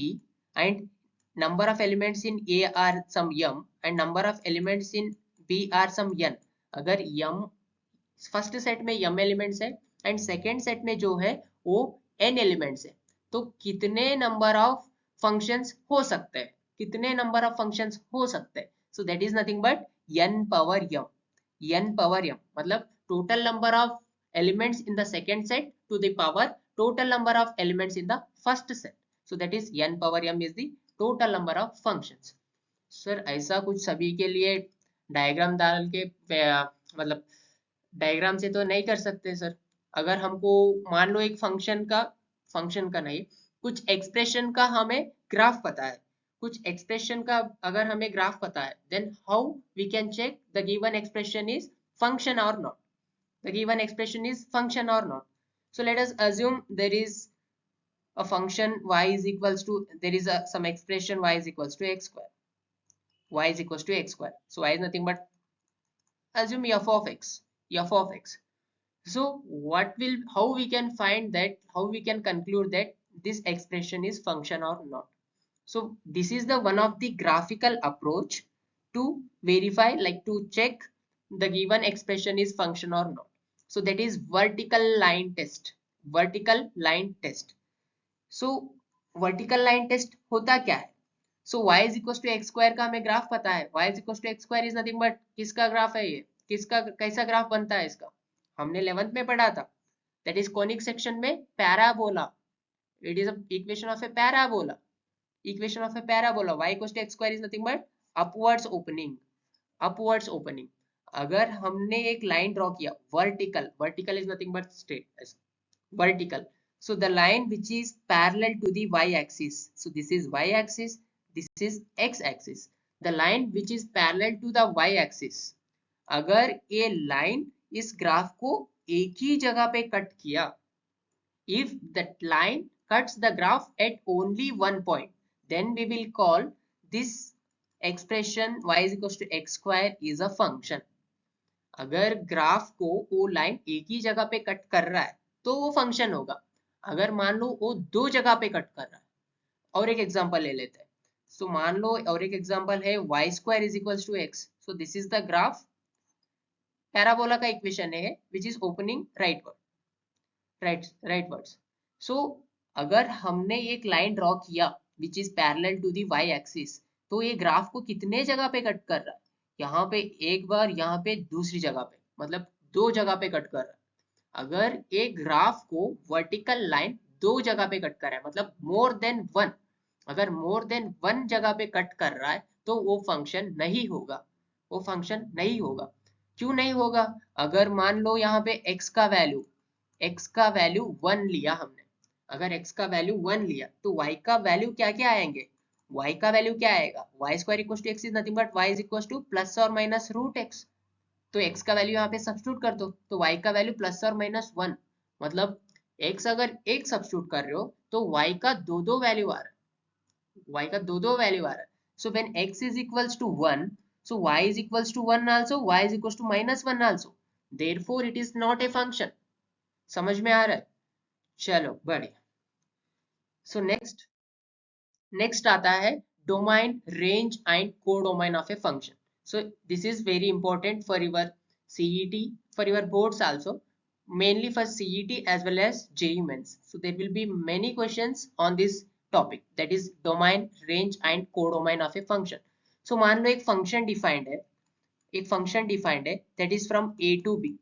and number of elements in a are some m and number of elements in b are some n। अगर m फर्स्ट सेट में m एलिमेंट्स है एंड सेकेंड सेट में जो है वो n elements है, तो कितने नंबर ऑफ फंक्शंस हो सकते हैं, कितने नंबर ऑफ फंक्शंस हो सकते हैं। सो that is nothing but n power m। n power m मतलब total number of elements in the second set to the power total number of elements in the first set। so that is n power m is the total number of functions। Sir ऐसा कुछ सभी के लिए diagram डाल के मतलब diagram से तो नहीं कर सकते सर। अगर हमको मान लो एक फंक्शन का नहीं, कुछ एक्सप्रेशन का हमें ग्राफ पता है, कुछ एक्सप्रेशन का अगर हमें ग्राफ पता है then how we can check the given expression is function और not, the given expression is function or not। so let us assume there is a function y is equals to, there is some expression y is equals to x square, y is equals to x square। so y is nothing but, assume f of x, f of x। so what will, how we can find that, how we can conclude that this expression is function or not। so this is the one of the graphical approach to verify, like to check the given expression is function or not. So that is vertical line test. Vertical line test. So vertical line test होता क्या है? So y is equals to x square का हमें graph पता है. Y is equals to x square is nothing but किसका graph है ये? किसका कैसा ग्राफ बनता है इसका? हमने 11th में पढ़ा था. That is conic section में parabola. It is a equation of a parabola. Equation of a parabola. Y equals to x square is nothing but upwards opening. Upwards opening. अगर हमने एक लाइन ड्रॉ किया vertical, vertical is nothing but straight, vertical. So the line which is parallel to the y-axis. So this is y-axis, this is x-axis. The line which is parallel to the y-axis. अगर ये line इस graph को एक ही जगह पे cut किया, if that line cuts the graph at only one point, then we will call this expression y is equals to x square is a function. अगर ग्राफ को वो लाइन एक ही जगह पे कट कर रहा है तो वो फंक्शन होगा. अगर मान लो वो दो जगह पे कट कर रहा है, और एक एग्जांपल ले लेते हैं. सो मान लो और एक एग्जांपल है y square is equals to x. So this is the graph. Parabola का इक्वेशन है विच इज ओपनिंग राइटवर्ड्स. सो अगर हमने एक लाइन ड्रॉ किया which is parallel to the y axis, तो ये ग्राफ को कितने जगह पे कट कर रहा है? यहाँ पे एक बार, यहाँ पे दूसरी जगह पे, मतलब दो जगह पे कट कर रहा है. अगर एक ग्राफ को वर्टिकल लाइन दो जगह पे कट कर रहा है, मतलब मोर देन वन, अगर मोर देन वन जगह पे कट कर रहा है तो वो फंक्शन नहीं होगा. वो फंक्शन नहीं होगा. क्यों नहीं होगा? अगर मान लो यहाँ पे x का वैल्यू 1 लिया हमने. अगर x का वैल्यू 1 लिया तो y का वैल्यू क्या क्या आएंगे? y का वैल्यू क्या आएगा? y square equals to x is nothing but y is equals to plus और माइनस रूट x. तो x का वैल्यू यहाँ पे सब्स्टिट्यूट कर दो, तो y का वैल्यू प्लस और माइनस 1. मतलब x अगर एक सब्स्टिट्यूट कर रहे हो तो y का दो वैल्यू आ रहा है. y का दो वैल्यू आ रहा है. So when x is equals to 1, so y is equals to 1 also, y is equals to minus 1 also. Therefore it is not a function. समझ में आ रहा है? चलो बढ़िया. सो नेक्स्ट आता है domain, range and codomain of a function. So this is very important for your CET, for your boards also, mainly for CET as well as JEE Mains. So there will be many questions on this topic, that is domain, range and codomain of a function. So मान लो एक function defined है, that is from A to B.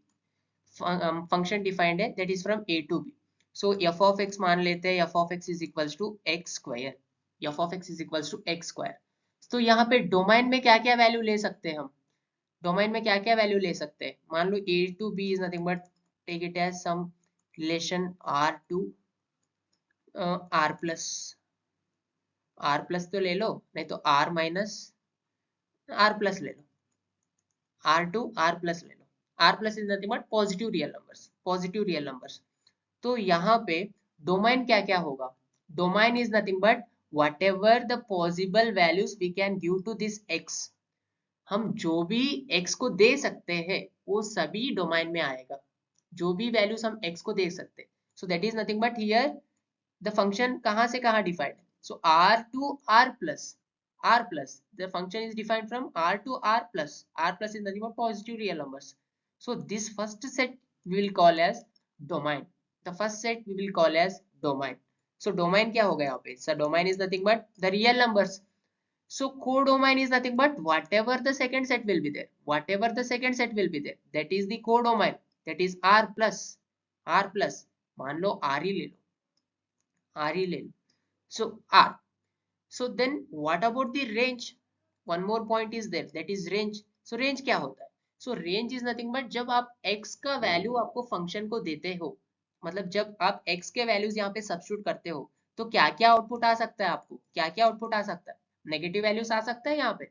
Function defined है that is from A to B. So f of x मान लेते हैं, f of x is equals to x square. f of x is equals to x square. तो यहाँ पे domain में क्या क्या वैल्यू ले सकते हैं हम? डोमाइन में क्या क्या वैल्यू ले सकते हैं? मान लो a to b is nothing but take it as some relation r to r plus तो ले लो, नहीं तो r minus r plus ले लो, r to r plus ले लो. r plus is nothing but positive real numbers. तो यहाँ पे domain क्या क्या होगा? Domain is nothing but whatever the possible values we can give to this x. हम जो भी x को दे सकते हैं वो सभी डोमाइन में आएगा. जो भी वैल्यूज हम x को दे सकते हैं. So that is nothing but here the function कहाँ से कहाँ डिफाइंड है? So r to r plus the function is defined from r to r plus is nothing but positive real numbers. So this first set we will call as domain. The first set we will call as domain. So domain क्या होगा यहाँ पे? So domain is nothing but the real numbers. So codomain is nothing but whatever the second set will be there. That is the codomain. That is r plus. मान लो r ही ले लो. So r. So then what about the range? One more point is there. That is range. So range क्या होता है? So range is nothing but जब आप x का value आपको function को देते हो, मतलब जब आप x के वैल्यूज यहाँ पे सब्स्टिट्यूट करते हो तो क्या क्या आउटपुट आ सकता है आपको? क्या क्या आउटपुट आ सकता है? नेगेटिव वैल्यूज आ सकता है यहाँ पे.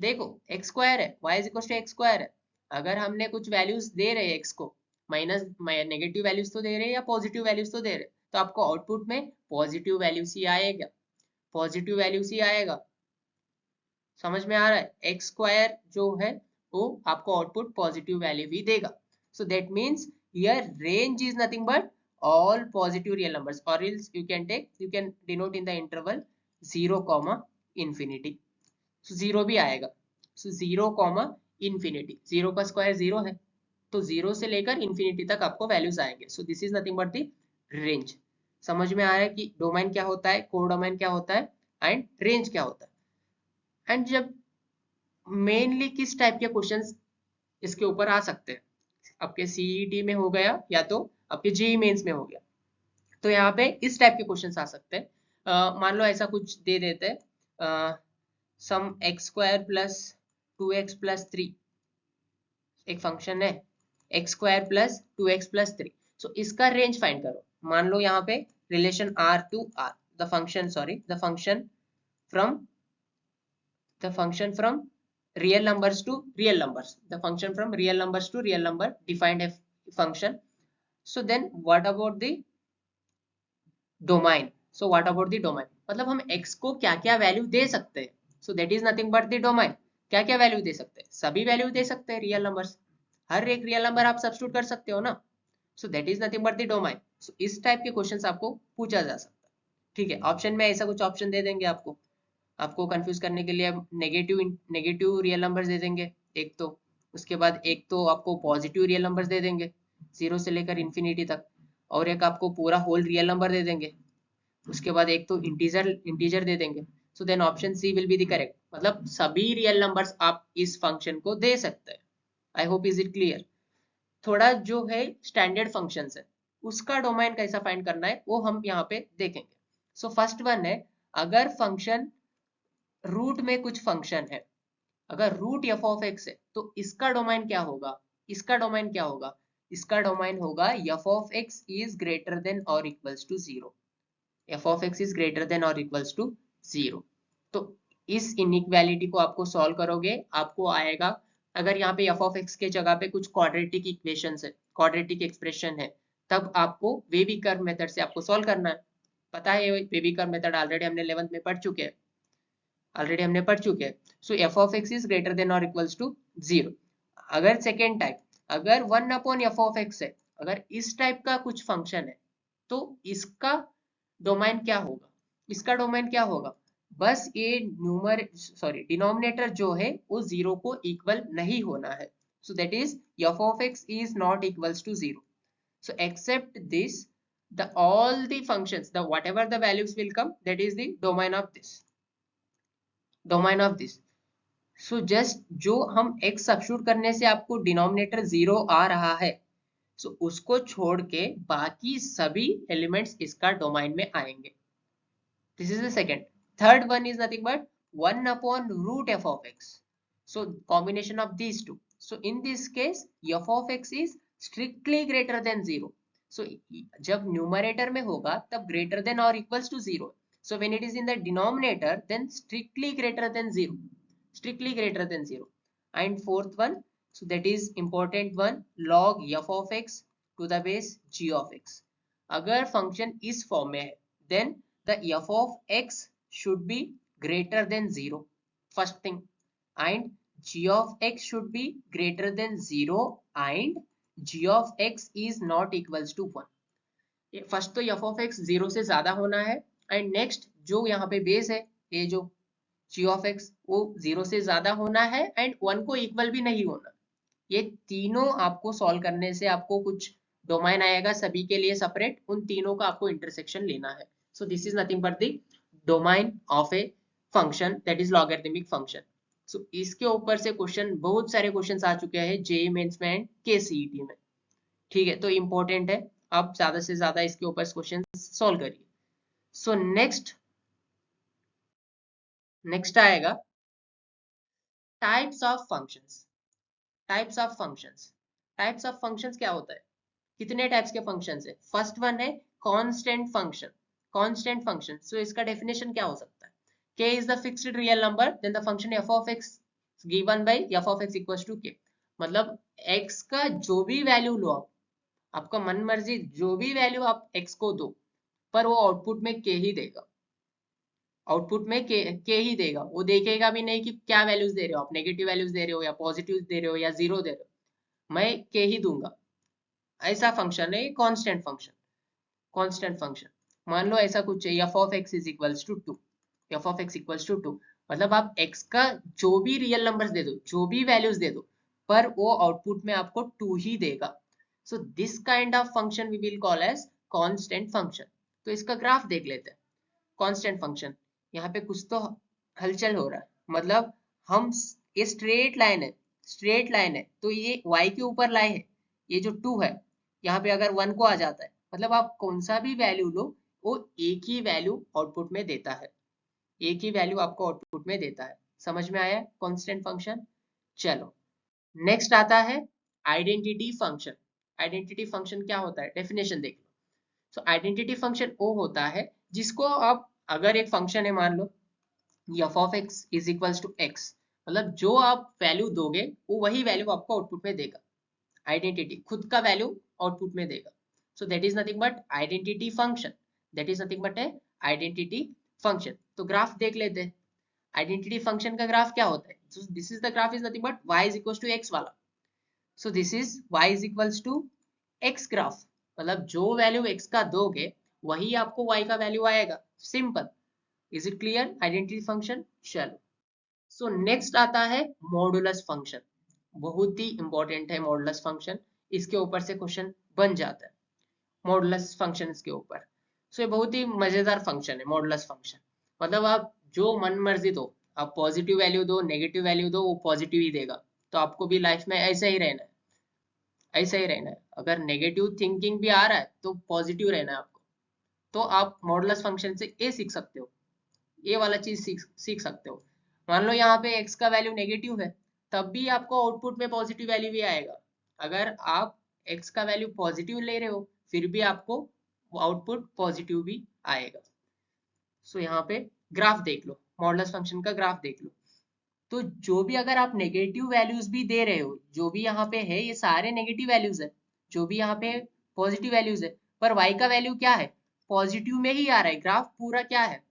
देखो x स्क्वायर है, y is equal to x square है. अगर हमने कुछ वैल्यूज दे रहे हैं x को, माइनस नेगेटिव वैल्यूज तो दे रहे हैं या पॉजिटिव वैल्यूज तो दे रहे हैं, तो आपको आउटपुट में पॉजिटिव वैल्यूज ही आएगा. समझ में आ रहा है? x स्क्वायर जो है वो आपको आउटपुट पॉजिटिव वैल्यू ही देगा. So that means here range is nothing but all positive real numbers, or else you can denote in the interval 0, infinity. So 0 भी आएगा. So 0, इन्फिनिटी, 0 का स्क्वायर 0 है, तो 0 से लेकर इन्फिनिटी तक आपको वैल्यूज आएंगे। सो this is nothing but the range. समझ में आ रहा है कि डोमेन क्या होता है, कोडोमेन क्या होता है एंड रेंज क्या होता है। एंड जब मेनली किस टाइप के क्वेश्चंस इसके ऊपर आ सकते हैं, आपके सीईटी में हो गया या तो आपके जेईई मेंस में हो गया, तो यहाँ पे इस टाइप के क्वेश्चंस आ सकते हैं। मान लो ऐसा कुछ दे देते हैं, सम एक्स स्क्वायर प्लस 2x+3, एक फंक्शन है एक्स स्क्वायर प्लस 2x+3। सो इसका रेंज फाइंड करो। मान लो यहाँ पे relation r to r, the function from real numbers to real numbers, the function from real numbers to real number defined a function. So then what about the domain? So what about the domain, मतलब हम x को क्या क्या value दे सकते हैं। so that is nothing but the domain। क्या क्या value दे सकते हैं, सभी वैल्यू दे सकते हैं रियल नंबर्स, हर एक रियल नंबर आप सब्स्टिट्यूट कर सकते हो ना। so that is nothing but the domain। so इस टाइप के क्वेश्चंस आपको पूछा जा सकता है। ठीक है, ऑप्शन में ऐसा कुछ ऑप्शन दे देंगे आपको कंफ्यूज करने के लिए। नेगेटिव रियल नंबर्स दे देंगे एक तो, उसके बाद एक तो आपको पॉजिटिव रियल नंबर्स दे देंगे 0 से लेकर इन्फिनिटी तक, और एक आपको पूरा होल रियल नंबर दे देंगे, उसके बाद एक तो इंटीजर दे देंगे। So then option C will be the correct, मतलब सभी रियल नंबर्स आप इस फंक्शन को दे सकते हैं। आई होप इज इट क्लियर। थोड़ा जो है स्टैंडर्ड फंक्शंस है उसका डोमेन कैसा फाइंड करना है वो हम यहाँ पे देखेंगे। सो फर्स्ट वन है, अगर फंक्शन रूट में कुछ फंक्शन है, अगर रूट एफ ऑफ एक्स है तो इसका डोमेन क्या होगा, इसका डोमेन क्या होगा, इसका डोमेन होगा f of x is greater than और equals to 0, f of x is greater than और इक्वल्स टू 0। तो इस इनइक्वालिटी को आपको सॉल्व करोगे, आपको आएगा, अगर यहाँ पे एफ ऑफ एक्स के जगह पे कुछ क्वाड्रेटिक इक्वेशंस है, क्वाड्रेटिक एक्सप्रेशन है, तब आपको वेवी कर्व मेथड से आपको सॉल्व करना है। पता है वेवी कर्व मेथड ऑलरेडी हमने 11th में पढ़ चुके हैं। So f of x is greater than और इक्वल्स टू 0। अगर सेकेंड टाइप, अगर 1 अपॉन एफ ऑफ एक्स है, अगर इस टाइप का कुछ फंक्शन है, तो इसका डोमेन क्या होगा, इसका डोमेन क्या होगा, बस ये डिनोमिनेटर जो है वो 0 को इक्वल नहीं होना है। So that is F of x is not equals to 0। So except this, the all the functions, the whatever the values will come, that is the domain of this। So just जो हम x substitute करने से आपको denominator 0 आ रहा है, सो उसको छोड़ के बाकी सभी एलिमेंट्स इसका डोमेन में आएंगे। This is the second. Third one is nothing but 1 upon root F of X. So combination of these two. So in this case F of x is strictly greater than 0। सो जब numerator में होगा तब greater than और equals to 0। So when it is in the denominator, then strictly greater than 0, strictly greater than 0। And fourth one, so that is important one, log f of x to the base g of x। अगर function इस form में है, then the f of x should be greater than 0, first thing, and g of x should be greater than 0 and g of x is not equals to 1। First तो f of x 0 से ज्यादा होना है, and next जो यहाँ पे base है, ये जो जी ऑफ एक्स वो 0 से ज्यादा होना है एंड 1 को इक्वल भी नहीं होना। ये तीनों आपको सॉल्व करने से आपको कुछ डोमेन आएगा सभी के लिए सेपरेट, उन तीनों का आपको इंटरसेक्शन लेना है। So this is nothing but the domain of a function, that is logarithmic function. So इसके ऊपर से क्वेश्चन, बहुत सारे क्वेश्चन आ चुके हैं जेईई मेंस में एंड केसीईटी में। ठीक है, तो इंपॉर्टेंट है, आप ज्यादा से ज्यादा इसके ऊपर क्वेश्चन सॉल्व करिए। सो नेक्स्ट आएगा types of functions. Types of functions, types of functions क्या होता है, कितने टाइप्स के फंक्शंस है। फर्स्ट वन है कांस्टेंट फंक्शन। कांस्टेंट फंक्शन, सो इसका डेफिनेशन क्या हो सकता है, k is the fixed real number then the function f of x given by f of x equals to k। मतलब x का जो भी वैल्यू लो आप, आपका मन मर्जी जो भी वैल्यू आप x को दो, पर वो आउटपुट में k ही देगा, आउटपुट में के ही देगा। वो देखेगा भी नहीं कि क्या वैल्यूज दे रहे हो आप, नेगेटिव वैल्यूज दे रहे हो या पॉजिटिव दे रहे हो या 0 दे रहे हो, मैं के ही दूंगा। ऐसा फंक्शन है कांस्टेंट फंक्शन। कांस्टेंट फंक्शन मान लो ऐसा कुछ है, f of x is equals to 2, f of x equals to 2। मतलब आप x का जो भी रियल नंबर्स दे दो, जो भी वैल्यूज दे दो, पर वो आउटपुट में आपको 2 ही देगा। So this kind of function we will call as constant function. तो इसका ग्राफ देख लेते हैं। कांस्टेंट फंक्शन, यहाँ पे कुछ तो हलचल हो रहा है, मतलब हम ये स्ट्रेट लाइन है, स्ट्रेट लाइन है, तो ये y के ऊपर लाए है, ये जो 2 है यहाँ पे अगर 1 को आ जाता है, मतलब आप कौन सा भी वैल्यू लो वो एक ही वैल्यू आउटपुट में देता है, एक ही वैल्यू आपको आउटपुट में देता है। समझ में आया कांस्टेंट फंक्शन? चलो नेक्स्ट आता है आइडेंटिटी फंक्शन। आइडेंटिटी फंक्शन क्या होता है, डेफिनेशन देख लो। सो आइडेंटिटी फंक्शन वो होता है जिसको आप, अगर एक फंक्शन है मान लो f of x is equals to x, मतलब जो आप वैल्यू दोगे वो वही वैल्यू आपको आउटपुट में देगा। आइडेंटिटी खुद का वैल्यू आउटपुट में देगा। सो that is nothing but identity function, that is nothing but A identity function. तो ग्राफ देख लेते हैं। आइडेंटिटी फंक्शन का ग्राफ क्या होता है? so this is the graph is nothing but y is equals to x वाला। so this is y is equals to x graph, मतलब जो वैल्यू x का दोगे वही आपको y का वैल्यू आएगा। Simple. Is it clear identity function? चलो सो नेक्स्ट आता है मॉडुलस फंक्शन। बहुत ही इंपॉर्टेंट है मॉडुलस फंक्शन, इसके ऊपर से क्वेश्चन बन जाता है मॉडुलस फंक्शन के ऊपर। सो ये बहुत ही मजेदार फंक्शन है मॉडुलस फंक्शन। मतलब आप जो मन मर्जी दो, आप पॉजिटिव वैल्यू दो, नेगेटिव वैल्यू दो, वो पॉजिटिव ही देगा। तो आपको भी लाइफ में ऐसा ही रहना है, ऐसा ही रहना है। अगर नेगेटिव थिंकिंग भी आ रहा है तो पॉजिटिव रहना है आपको। तो आप मॉडुलस फंक्शन से ये सीख सकते हो, ये वाला चीज सीख सकते हो। मान लो यहाँ पे x का वैल्यू नेगेटिव है, तब भी आपको आउटपुट में पॉजिटिव वैल्यू भी आएगा। अगर आप x का वैल्यू पॉजिटिव ले रहे हो फिर भी आपको आउटपुट पॉजिटिव भी आएगा। सो यहाँ पे ग्राफ देख लो, मॉडुलस फंक्शन का ग्राफ देख लो। तो जो भी अगर आप नेगेटिव वैल्यूज भी दे रहे हो, जो भी यहाँ पे है ये सारे नेगेटिव वैल्यूज है, जो भी यहाँ पे पॉजिटिव वैल्यूज है, पर y का वैल्यू क्या है, पॉजिटिव में ही आ रहा है। ग्राफ पूरा क्या है,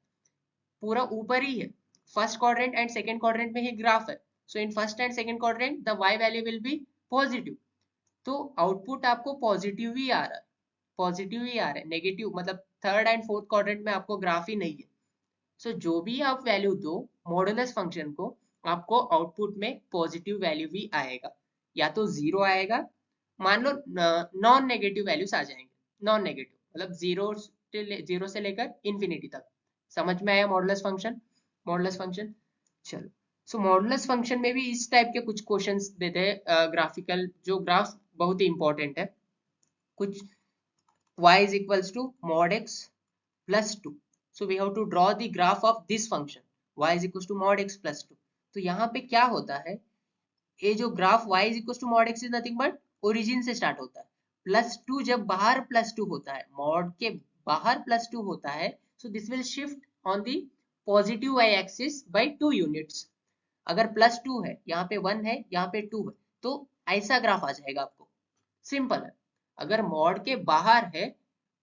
पूरा ऊपर ही है। First quadrant and second quadrant में ही ग्राफ है। So in first and second quadrant the y value will be positive. तो आउटपुट आपको पॉजिटिव ही आ रहा है, पॉजिटिव ही आ रहा है। नेगेटिव मतलब थर्ड एंड फोर्थ क्वाड्रेंट में आपको ग्राफ ही नहीं है। सो जो भी आप वैल्यू दो मॉडुलस फंक्शन को, आपको आउटपुट में पॉजिटिव वैल्यू भी आएगा, या तो जीरो आएगा, मान लो नॉन नेगेटिव वैल्यूज आ जाएंगे। नॉन नेगेटिव मतलब जीरो से लेकर इंफिनिटी तक। समझ में आया मॉडुलस फंक्शन? Modulus function. चलो सो मॉडुलस फंक्शन में भी इस टाइप के कुछ क्वेश्चंस देते हैं ग्राफिकल, जो ग्राफ बहुत ही इंपॉर्टेंट है। कुछ y is equals to mod x plus 2. So we have to draw the graph of this function y is equals to mod x plus 2. तो यहाँ पे क्या होता है, ये जो graph y is equals to mod x is nothing but origin से start होता है। प्लस 2 जब बाहर प्लस 2 होता है, मॉड के बाहर प्लस 2 होता है, so this will shift on the positive y axis by 2 units. अगर प्लस 2 है, यहाँ पे 1 है, यहाँ पे 2 है, तो ऐसा ग्राफ आ जाएगा आपको। सिंपल है। अगर मॉड के बाहर है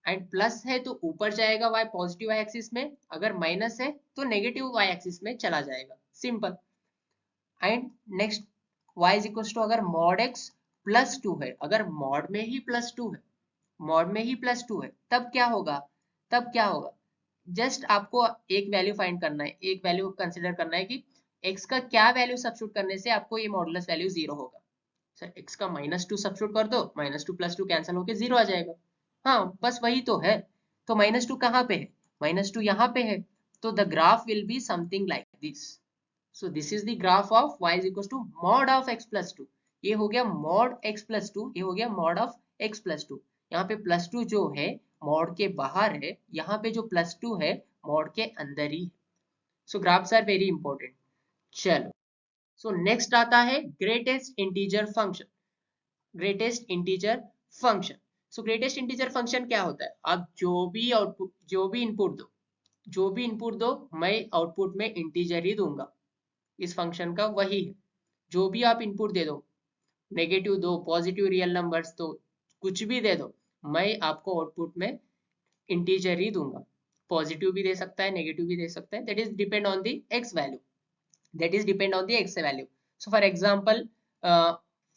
एंड प्लस है तो ऊपर जाएगा y पॉजिटिव y एक्सिस में, अगर माइनस है तो नेगेटिव y एक्सिस में चला जाएगा। Simple. And next y is equal to, अगर मॉड x प्लस 2 है, अगर मॉड में ही प्लस 2 है, मॉड में ही प्लस 2 है, तब क्या होगा, तब क्या होगा, जस्ट आपको एक वैल्यू फाइंड करना है, एक वैल्यू कंसिडर करना है कि x का क्या वैल्यू सब्स्टिट्यूट करने से आपको ये मॉडुलस वैल्यू जीरो होगा। सर x का -2 सब्स्टिट्यूट कर दो, -2 + 2 कैंसिल होके जीरो आ जाएगा। हाँ बस वही तो है। तो -2 कहाँ पे है, -2 यहाँ पे है। तो the graph will be something like this. So this is the graph of y is equal to mod of x plus 2। ये हो गया मॉड x प्लस 2, ये हो गया मॉड ऑफ x प्लस 2। यहाँ पे प्लस 2 जो है मॉड के बाहर है, यहाँ पे जो प्लस 2 है मॉड के अंदर ही। सो ग्राफ्स आर वेरी इंपॉर्टेंट। चलो सो नेक्स्ट आता है greatest integer function. Greatest integer function. सो ग्रेटेस्ट इंटीजर फंक्शन क्या होता है, आप जो भी आउटपुट, जो भी इनपुट दो, जो भी इनपुट दो, मैं आउटपुट में इंटीजर ही दूंगा। इस फंक्शन का वही है, जो भी आप इनपुट दे दो, नेगेटिव दो, पॉजिटिव रियल नंबर्स दो, कुछ भी दे दो, मैं आपको आउटपुट में इंटीजर ही दूंगा। पॉजिटिव भी दे सकता है, नेगेटिव भी दे सकता है, that is depend on the x value, that is depend on the x value. So for example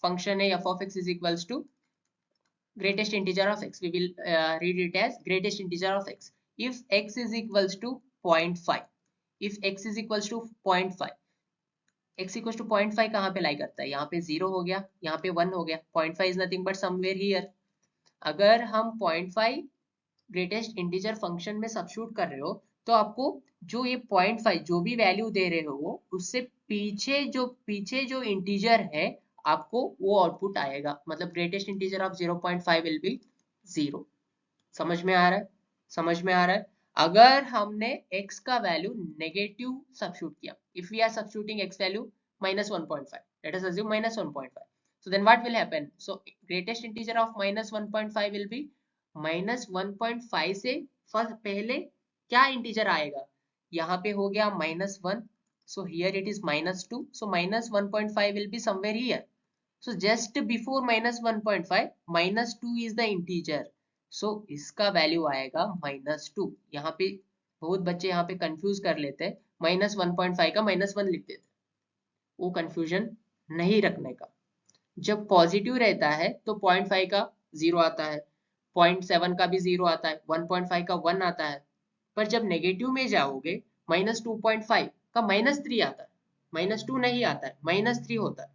function है f of x is equals to greatest integer of x, we will read it as greatest integer of x if x is equals to 0.5, if x is equals to 0.5, x equals to 0.5 कहाँ पे लाई करता है, यहाँ पे 0 हो गया, यहाँ पे 1 हो गया, 0.5 is nothing but somewhere here. अगर हम 0.5 ग्रेटेस्ट इंटीजर फंक्शन में सब्स्टिट्यूट कर रहे हो तो आपको जो ये 0.5 जो भी वैल्यू दे रहे हो उससे पीछे जो इंटीजर है आपको वो आउटपुट आएगा, मतलब greatest integer of 0.5 will be 0। समझ में आ रहा है, समझ में आ रहा है। अगर हमने x का वैल्यू नेगेटिव सब्स्टिट्यूट किया, if we are substituting x value -1.5, let us assume -1.5, so then what will happen, so greatest integer of -1.5 will be -1.5 से पहले क्या इंटीजर आएगा, यहाँ पे हो गया -1, so here it is -2, so -1.5 will be somewhere here, so just before -1.5 -2 is the integer, so इसका value आएगा -2। यहाँ पे बहुत बच्चे यहाँ पे कंफ्यूज कर लेते हैं, -1.5 का -1 लिख देते हैं, वो कंफ्यूजन नहीं रखने का। जब पॉजिटिव रहता है तो 0.5 का 0 आता है, 0.7 का भी 0 आता है, 1.5 का 1 आता है, पर जब नेगेटिव में जाओगे -2.5 का -3 आता है, -2 नहीं आता है, -3 होता है,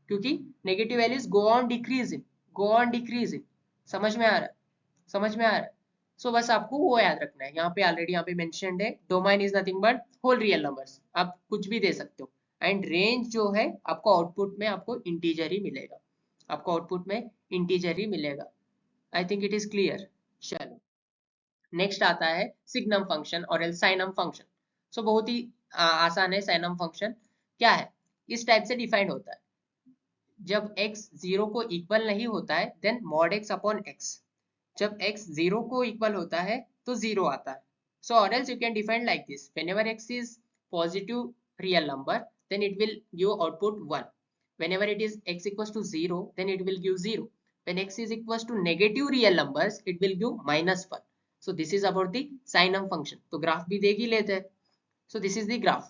क्योंकि negative values go on decreasing. समझ में आ रहा है, समझ में आ रहा है। सो बस आपको वो याद रखना है, यहाँ पे ऑलरेडी यहाँ पे मेंशन्ड है, domain is nothing but whole real numbers, आप कुछ भी दे सकते हो, एंड रेंज जो है आपको आउटपुट में आपको इंटीजर ही मिलेगा, आपको आउटपुट में इंटीजर ही मिलेगा। I think it is clear. चलो नेक्स्ट आता है सिग्नम फंक्शन और एल साइनम फंक्शन। सो बहुत ही आसान है। साइनम फंक्शन क्या है, इस टाइप से डिफाइंड होता है, जब x 0 को इक्वल नहीं होता है then mod x upon x, जब x 0 को इक्वल होता है तो 0 आता है। So or else you can define like this, whenever x is positive real number then it will give output 1, whenever it is x equals to 0 then it will give 0, when x is equals to negative real numbers it will give -1. So this is about the signum function। तो graph भी देख ही लेते हैं। So this is the graph।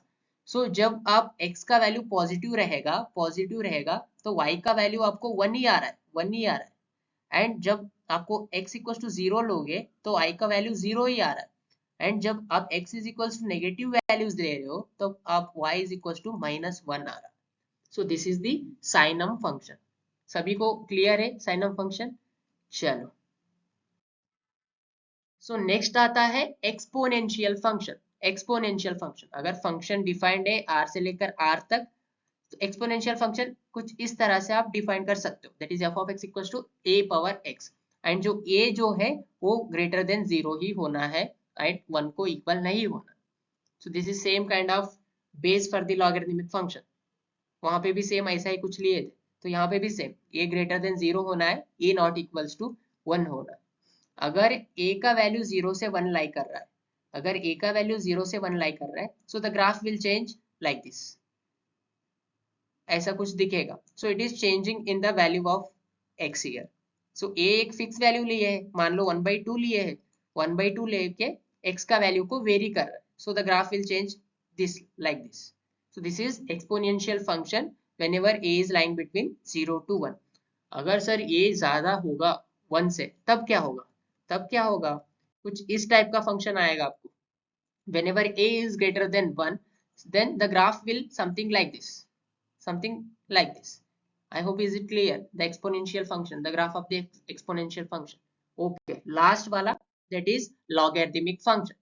So जब आप x का value positive रहेगा तो y का वैल्यू आपको 1 ही आ रहा है, 1 ही आ रहा है, एंड जब आपको x इक्वल्स टू 0 लोगे तो i का वैल्यू 0 ही आ रहा है, एंड जब आप x is equals to negative values दे रहे हो तो आप y इज इक्वल्स टू -1 आ रहा है। So this is the signum function. सभी को क्लियर है साइनम फंक्शन? चलो सो नेक्स्ट आता है एक्सपोनेंशियल फंक्शन। एक्सपोनेंशियल फंक्शन, अगर फंक्शन डिफाइंड है r से लेकर r तक, तो एक्सपोनेंशियल फंक्शन कुछ इस तरह से आप डिफाइन कर सकते हो, that is f of x equals to a power x, and जो a जो है वो ग्रेटर देन 0 ही होना है एंड 1 को इक्वल नहीं होना। सो this is same kind of base for the logarithmic function. वहां पे भी सेम ऐसा ही कुछ लिए थे, तो यहाँ पे भी सेम a ग्रेटर देन 0 होना है, a नॉट इक्वल्स टू 1 होना है। अगर a का वैल्यू 0 से 1 लाई कर रहा है, अगर a का वैल्यू 0 से 1 लाई कर रहा है, so the graph will change like this, ऐसा कुछ दिखेगा। सो it is changing in the value of x here. So a एक फिक्स वैल्यू लिए है, मान लो 1/2 लिए है, 1/2 लेके x का वैल्यू को वेरी कर रहा है, so the graph will change this like this. So this is exponential function whenever a is lying between 0 to 1। अगर सर a ज्यादा होगा 1 से, तब क्या होगा, तब क्या होगा, कुछ इस टाइप का फंक्शन आएगा आपको। whenever a is greater than 1 then the graph will something like this, something like this। I hope is it clear, the exponential function, the graph of the exponential function। okay, last वाला that is logarithmic function।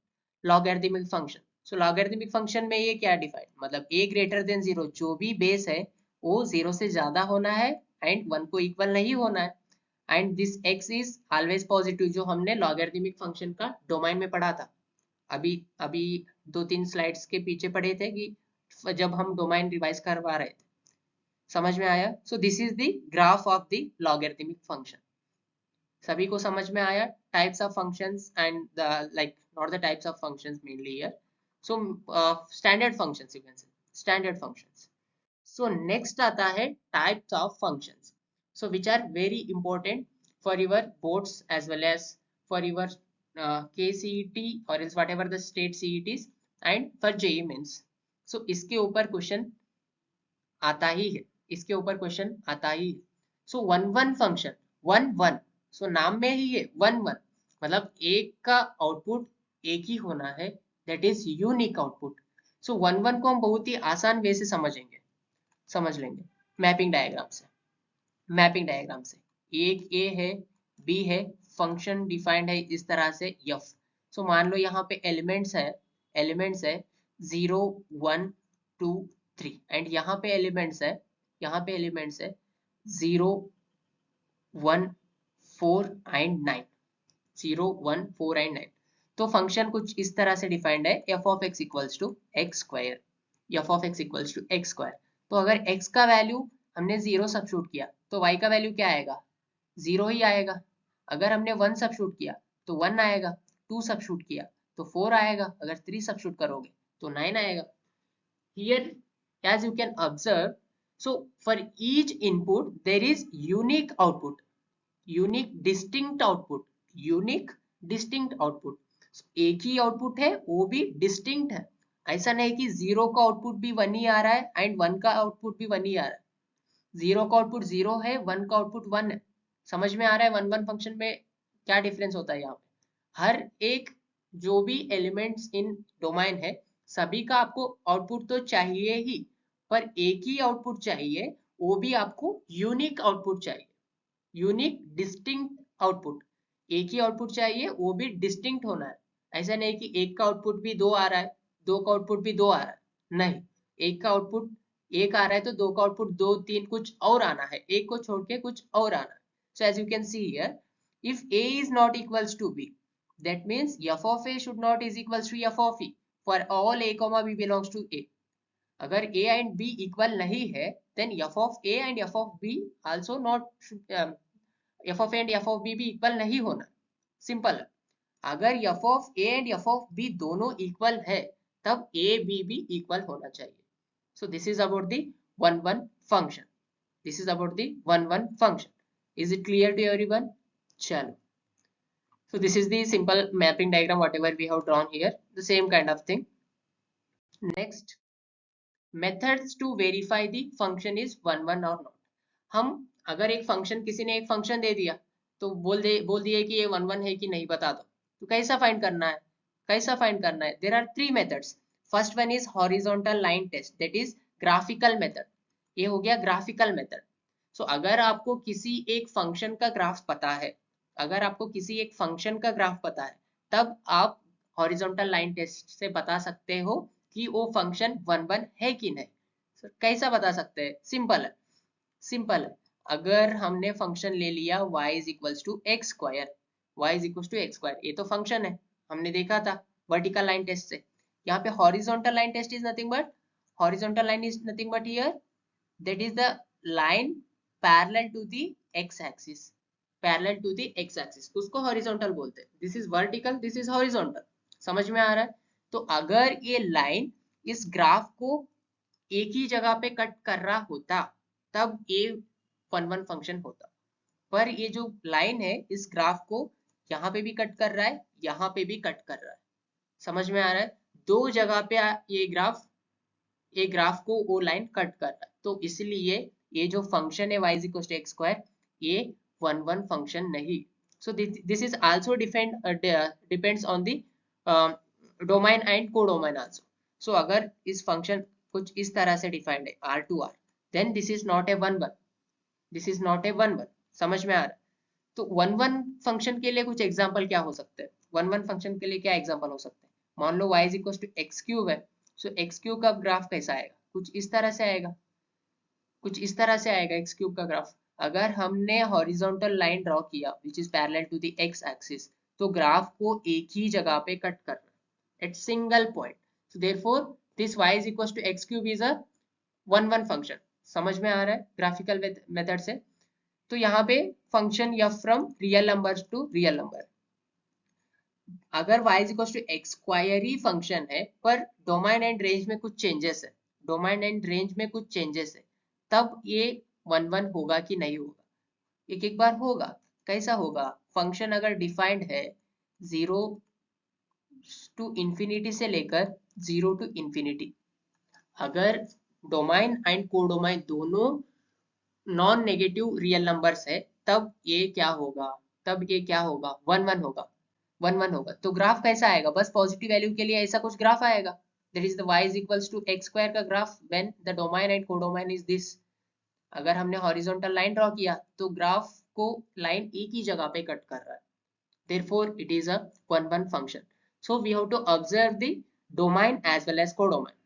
logarithmic function, so logarithmic function में ये क्या define, मतलब a greater than 0, जो भी base है वो 0 से ज्यादा होना है एंड 1 को इक्वल नहीं होना है, and this x is always positive, जो हमने logarithmic function का डोमेन में पढ़ा था। अभी अभी 2-3 स्लाइड्स के पीछे पढ़े थे कि जब हम डोमेन रिवाइज करवा रहे थे, समझ में आया। So this is the graph of the logarithmic function. सभी को समझ में आया types of functions and like not the types of functions mainly here. So standard functions, you can say standard functions. So next आता है types of functions, so which are very important for your boards as well as for your KCET or else whatever the state CETs and for JEE means। so इसके ऊपर question आता ही है, इसके ऊपर question आता ही है। सो 1-1 फंक्शन, 1-1, सो नाम में ही है 1-1, मतलब एक का आउटपुट एक ही होना है, दैट इज यूनिक आउटपुट। सो 1 1 को हम बहुत ही आसान वे से समझ लेंगे मैपिंग डायग्राम से। मैपिंग डायग्राम से एक ए है, बी है, फंक्शन डिफाइंड है इस तरह से यफ। सो मान लो यहाँ पे एलिमेंट्स है 0 1 2 3 एंड यहाँ पे एलिमेंट्स है 0 1 4 एंड 9, 0 1 4 एंड 9। तो फंक्शन कुछ इस तरह से डिफाइंड है F of x equals to x square, F of x equals to x square. तो अगर x का वैल्यू हमने 0 सब्स्टिट्यूट किया तो y का वैल्यू क्या आएगा, 0 ही आएगा। अगर हमने 1 सब्स्टिट्यूट किया तो 1 आएगा, 2 सब्स्टिट्यूट किया तो 4 आएगा, अगर 3 सब्स्टिट्यूट करोगे तो 9 आएगा। Here, as you can observe, so for each input there is unique output, unique distinct output, unique distinct output। एक ही आउटपुट है वो भी डिस्टिंक्ट है। ऐसा नहीं कि 0 का आउटपुट भी 1 ही आ रहा है एंड 1 का आउटपुट भी 1 ही आ रहा है। 0 का आउटपुट 0 है, 1 का आउटपुट 1 है। समझ में आ रहा है 1 1 फंक्शन में क्या डिफरेंस होता है। यहाँ पे हर एक जो भी एलिमेंट्स इन डोमेन है सभी का आपको आउटपुट तो चाहिए ही, पर एक ही आउटपुट चाहिए, वो भी आपको यूनिक आउटपुट चाहिए, यूनिक डिस्टिंक्ट आउटपुट। एक ही आउटपुट चाहिए वो भी डिस्टिंक्ट होना है। ऐसा नहीं कि एक का आउटपुट भी 2 आ रहा है, 2 का आउटपुट भी 2 आ रहा है, नहीं। एक का आउटपुट 1 आ रहा है तो 2 का आउटपुट 2 3 कुछ और आना है, एक को छोड़ के कुछ और आना है। So as you can see here, if a is not equals to b, that means f of a should not is equals to f of e for all a comma b belongs to a। अगर a and b equal नहीं है then f of a and f of b also not f of a and f of b भी equal नहीं होना। Simple है। अगर f of a and f of b दोनों equal है तब a b भी इक्वल होना चाहिए। So this is about the 1 1 function. This is about the 1 1 function. Is it clear to everyone? Chalo. So this is the simple mapping diagram whatever we have drawn here, the same kind of thing. Next, methods to verify the function is 1 1 or not। हम अगर एक function, किसी ने एक function दे दिया तो बोल दिए कि ये 1 1 है कि नहीं बता दो, तो कैसा फाइंड करना है, there are 3 methods. First one is horizontal line test, that is graphical method. ये हो गया ग्राफिकल मेथड। सो अगर आपको किसी एक फंक्शन का ग्राफ पता है, तब आप हॉरिजॉन्टल लाइन टेस्ट से बता सकते हो कि वो फंक्शन 1 1 है कि नहीं। कैसा बता सकते हैं, सिंपल है। अगर हमने फंक्शन ले लिया y is equals to x square, ये तो फंक्शन है, हमने देखा था वर्टिकल लाइन टेस्ट से। यहाँ पे horizontal line test is nothing but here that is the line parallel to the x axis, उसको हॉरिजॉन्टल बोलते हैं। This is vertical, this is horizontal. समझ में आ रहा है। तो अगर ये लाइन इस ग्राफ को एक ही जगह पे कट कर रहा होता तब ये 1 1 फंक्शन होता, पर ये जो लाइन है इस ग्राफ को यहाँ पे भी कट कर रहा है, यहाँ पे भी कट कर रहा है। समझ में आ रहा है, दो जगह पे ये ग्राफ को वो लाइन कट कर रहा है, तो इसलिए ये जो फंक्शन है y is equal to x square, ये 1 1 फंक्शन नहीं। So this is also depends on the domain and codomain also. So अगर इस फंक्शन कुछ इस तरह से डिफाइंड है r to r, then this is not a 1 1, this is not a 1 1। समझ में आ रहा है। तो 1 1 फंक्शन के लिए कुछ एग्जांपल क्या हो सकते हैं, 1 1 फंक्शन के लिए क्या एग्जांपल हो सकते हैं। मान लो y is equal to x cube है, सो एक्स क्यूब का ग्राफ कैसा आएगा, कुछ इस तरह से आएगा, एक्स क्यूब का ग्राफ। अगर हमने हॉरिजॉन्टल लाइन ड्रॉ किया which is parallel to the x axis, तो ग्राफ को एक ही जगह पे कट करना at single point. So therefore this y is equal to x cube is a 1 1 function. समझ में आ रहा है ग्राफिकल मेथड से। तो यहाँ पे function f from real numbers to real number. अगर y is equal to x square ही फंक्शन है पर डोमेन एंड रेंज में कुछ चेंजेस है, तब ये 1 1 होगा कि नहीं होगा। एक बार होगा। कैसा होगा, फंक्शन अगर डिफाइंड है 0 टू इंफिनिटी से लेकर 0 टू इंफिनिटी, अगर डोमेन एंड कोडोमेन दोनों नॉन नेगेटिव रियल नंबर्स है, तब ये क्या होगा, 1 1 होगा। तो ग्राफ कैसा आएगा, बस पॉजिटिव वैल्यू के लिए ऐसा कुछ ग्राफ आएगा। That is the y is equals to x square का graph when the domain and codomain is this. अगर हमने हॉरिजॉन्टल लाइन ड्रॉ किया तो ग्राफ को लाइन एक ही जगह पे कट कर रहा है, therefore it is a one function. So we have to observe the domain as well as codomain.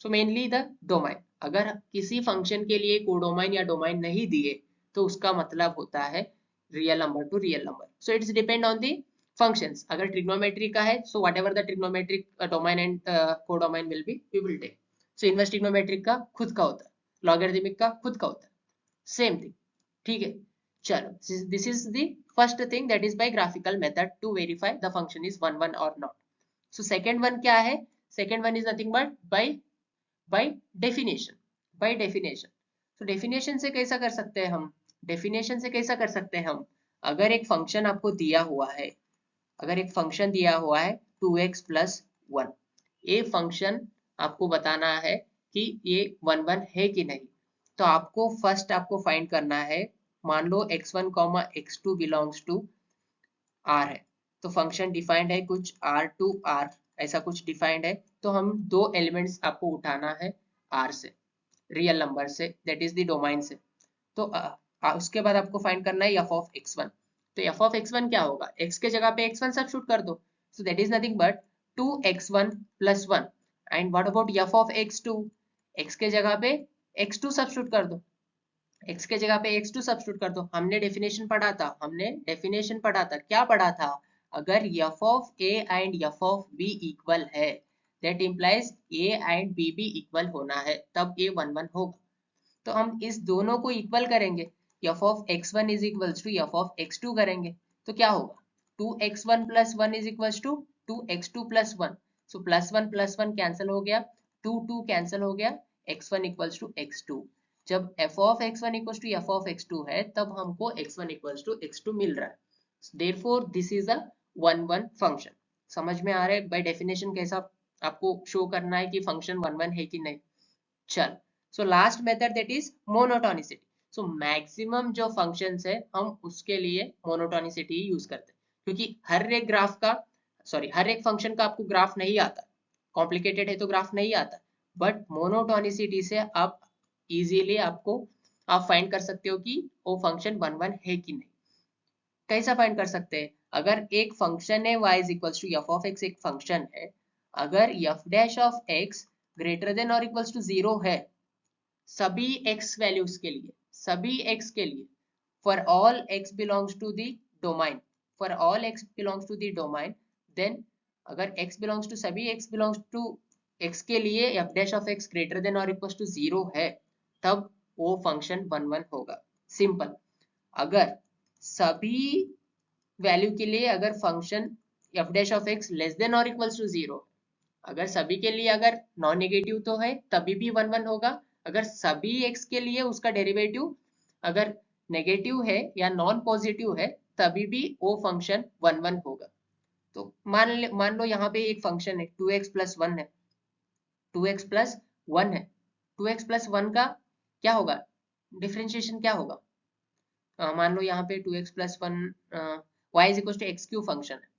So mainly the domain. अगर किसी फंक्शन के लिए कोडोमाइन या डोमाइन नहीं दिए तो उसका मतलब होता है real number two real number. So it's depend on the functions. अगर ट्रिग्नोमेट्री का है so whatever the trigonometric domain and codomain will be we will take. So inverse trigonometric का खुद का होता है, लॉगरिथमिक का खुद का होता है, सेम थिंग. ठीक है, चलो this is the first thing, that is by graphical method to verify the function is 1 or not. So second one क्या है? Second one is nothing but by definition. By definition. So definition से कैसा कर सकते हैं हम? Definition से कैसा कर सकते हैं हम? अगर एक फंक्शन आपको दिया हुआ है, अगर एक फंक्शन दिया हुआ है 2x plus 1, ये फंक्शन आपको बताना है कि ये 1 है कि नहीं. तो आपको फर्स्ट आपको फाइंड करना है, मान लो x1, x2 belongs to r है, तो फंक्शन डिफाइंड है कुछ r टू r, ऐसा कुछ डिफाइंड है. तो हम दो एलिमेंट्स आपको उठाना है r से, रियल नंबर से, दैट इज द डोमेन से. तो उसके बाद आपको फाइंड करना है f of x1. तो f of x1 क्या होगा? x के जगह पे x1 सब्स्टिट्यूट कर दो, सो that is nothing but 2x1 plus 1. And what about f of x2? x के जगह पे x2 सब्स्टिट्यूट कर दो, x के जगह पे x2 सब्स्टिट्यूट कर दो. हमने डेफिनेशन पढ़ा था, क्या पढ़ा था? अगर f of a and f of b equal है, that implies a and b भी इक्वल होना है, तब a 1 होगा. तो हम इस दोनों को इक्वल करेंगे, f of x1 is equals to f of x2 करेंगे, तो क्या होगा? 2x1 plus 1 is equals to 2x2 plus 1. So plus 1 cancel हो गया, 2 कैंसिल हो गया, x1 equals to x2. जब f of x1 equals to f of x2 है, तब हमको x1 equals to x2 मिल रहा है. Therefore this is a 1 function. समझ में आ रहा है बाय डेफिनेशन कैसा आपको शो करना है कि फंक्शन 1 है कि नहीं. चल, so last method that is monotonicity. So maximum जो फंक्शंस है हम उसके लिए मोनोटोनिसिटी ही यूज करते हैं, क्योंकि हर एक फंक्शन का आपको ग्राफ नहीं आता, कॉम्प्लिकेटेड है तो ग्राफ नहीं आता, बट मोनोटोनिसिटी से आप इजीली आप फाइंड कर सकते हो कि वो फंक्शन 1 है कि नहीं. कैसा फाइंड कर सकते हैं? अगर एक फंक्शन है y is equals to f of x, एक फंक्शन है, अगर f dash of x greater than और इक्वल्स टू 0 है सभी x वैल्यूज के लिए, for all x belongs to the domain, then अगर x belongs to सभी x belongs to x के लिए f dash of x greater than और इक्वल्स टू 0 है, तब वो फंक्शन 1 होगा. सिंपल. अगर सभी वैल्यू के लिए अगर function f dash of x less than और इक्वल्स टू 0, अगर सभी के लिए अगर नॉन नेगेटिव तो है तभी भी 1 होगा, अगर सभी x के लिए उसका डेरिवेटिव अगर नेगेटिव है या नॉन पॉजिटिव है तभी भी वो फंक्शन 1 होगा. तो मान लो यहाँ पे एक फंक्शन है 2x plus 1 है, 2x plus 1 है, 2x plus 1 का क्या होगा? डिफरेंशिएशन क्या होगा? मान लो यहाँ पे 2x plus 1 y is equals to x cube function है,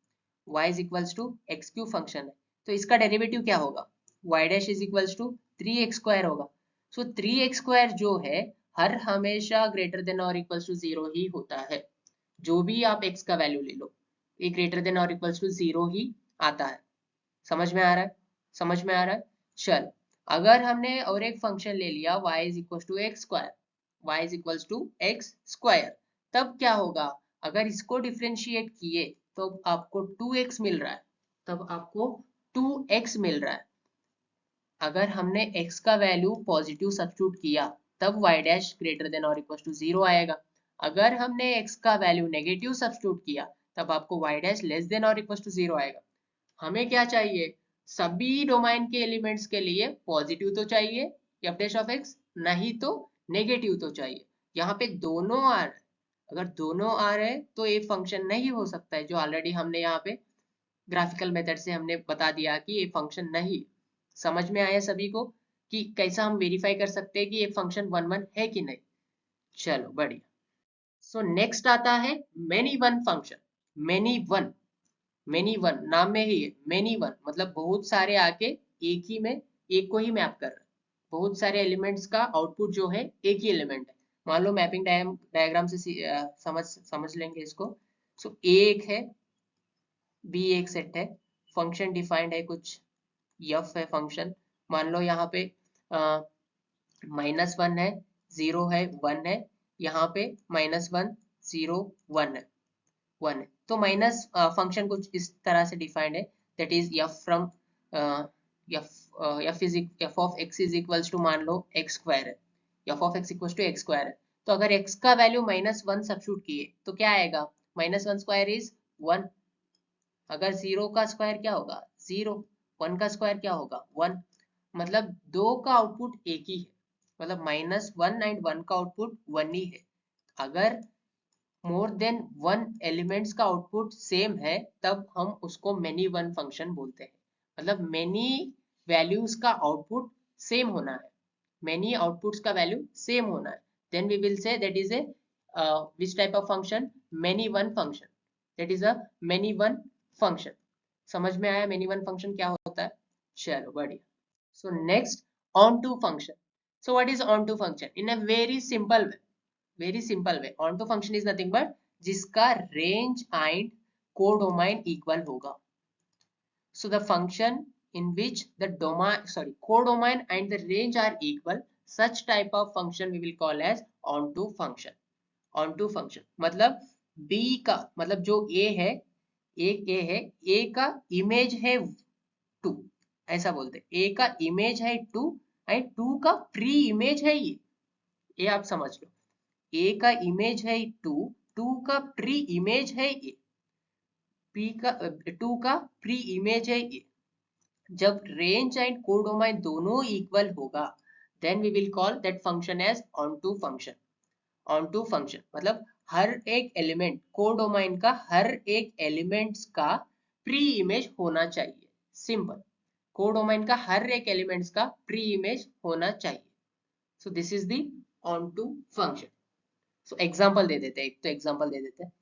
y is equals to x cube function है, तो इसका डेरिवेटिव क्या होगा? y dash is equals to 3x square होगा. सो 3x स्क्वायर जो है हर हमेशा ग्रेटर देन और इक्वल्स टू 0 ही होता है. जो भी आप x का वैल्यू ले लो, ये ग्रेटर देन और इक्वल्स टू 0 ही आता है. समझ में आ रहा है? चल, अगर हमने और एक फंक्शन ले लिया y is equals to x square, तब क्या होगा? अगर इसको डिफरेंशिएट किए तो आपको 2x मिल रहा है. अगर हमने x का वैल्यू पॉजिटिव सब्स्टिट्यूट किया तब y डैश ग्रेटर देन और इक्वल टू 0 आएगा. अगर हमने x का वैल्यू नेगेटिव सब्स्टिट्यूट किया तब आपको y डैश लेस देन और इक्वल टू 0 आएगा. हमें क्या चाहिए? सभी डोमेन के एलिमेंट्स के लिए पॉजिटिव तो चाहिए f डैश ऑफ x, नहीं तो नेगेटिव तो चाहिए. यहाँ पे दोनों आ रहे, अगर दोनों आ रहे तो ये फंक्शन नहीं हो सकता है, जो ऑलरेडी हमने यहाँ पे ग्राफिकल मेथड से हमने बता दिया कि ये फंक्शन नहीं. समझ में आया सभी को कि कैसा हम वेरीफाई कर सकते हैं कि ये फंक्शन 1 है कि नहीं. चलो बढ़िया. सो नेक्स्ट आता है many one function. Many one नाम में ही है, मेनी वन मतलब बहुत सारे आके एक ही में एक को ही मैप कर रहा है, बहुत सारे एलिमेंट्स का आउटपुट जो है एक ही एलिमेंट है। मान लो मैपिंग डायग्राम से समझ लेंगे इसको। सो ए एक है, बी एक सेट है, फंक्शन डिफाइंड है कुछ, यफ है फंक्शन। मान लो यहाँ पे -1 है, 0 है, 1 है, यहाँ पे -1 0 1 है, 1 है। तो माइनस फंक्शन कुछ इस तरह से डिफाइंड है, that is f from f of x is equals to, मान लो एक्स स्क्वायर है, F of x equals to x square है। तो अगर x का वैल्यू -1 सब्स्टिट्यूट किए तो क्या आएगा, -1 स्क्वायर इज 1। अगर 0 का स्क्वायर क्या होगा 0, 1 का स्क्वायर क्या होगा 1। मतलब दो का आउटपुट एक ही है, मतलब -1 एंड 1 का आउटपुट 1 ही है। अगर मोर देन 1 एलिमेंट्स का आउटपुट सेम है तब हम उसको मेनी वन फंक्शन बोलते हैं। मतलब मेनी वैल्यूज का आउटपुट सेम होना है, मेनी आउटपुट्स का वैल्यू सेम होना है, then we will say that is a which type of function, many one function, that is a many one function। समझ में आया many one function क्या होता है? चलो बढ़िया। So next, onto function। So what is onto function? In a very simple way, onto function is nothing but जिसका range and codomain equal होगा। So the function in which the codomain and the range are equal, such type of function we will call as onto function। onto function मतलब b का, मतलब जो a है, एक a है, a का image है 2, ऐसा बोलते हैं। a का इमेज है 2 एंड 2 का प्री इमेज है ये आप समझ लो। a का इमेज है 2, 2 का प्री इमेज है ये, p का 2 का प्री इमेज है ये। जब रेंज एंड कोडोमाइन दोनों इक्वल होगा then we will call that function as onto function. Onto function मतलब हर एक एलिमेंट, कोडोमाइन का हर एक एलिमेंट्स का प्री इमेज होना चाहिए। सिंपल, कोडोमाइन का हर एक एलिमेंट्स का प्री इमेज होना चाहिए। So this is the onto function. So example दे देते हैं, एक तो एग्जांपल दे देते हैं।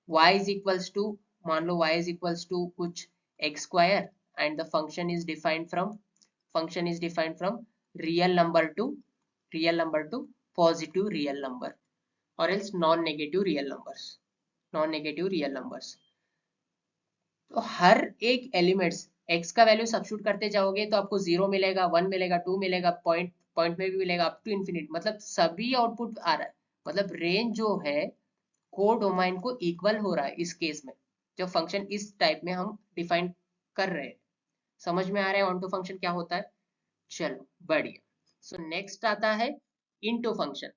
y इज इक्वल्स टू, मान लो y इज इक्वल्स टू कुछ x square and the function is defined from real number to positive real number or else non-negative real numbers। तो हर एक एलिमेंट्स x का वैल्यू सब्स्टिट्यूट करते जाओगे तो आपको 0 मिलेगा, 1 मिलेगा, 2 मिलेगा, पॉइंट में भी मिलेगा, अप टू इंफिनिट, मतलब सभी आउटपुट आ रहा है। मतलब रेंज जो है कोडोमाइन को इक्वल हो रहा है इस केस में, जब फंक्शन इस टाइप में हम डिफाइन कर रहे हैं। समझ में आ रहा है ऑनटू फंक्शन क्या होता है? चलो बढ़िया। सो नेक्स्ट आता है इनटू फंक्शन।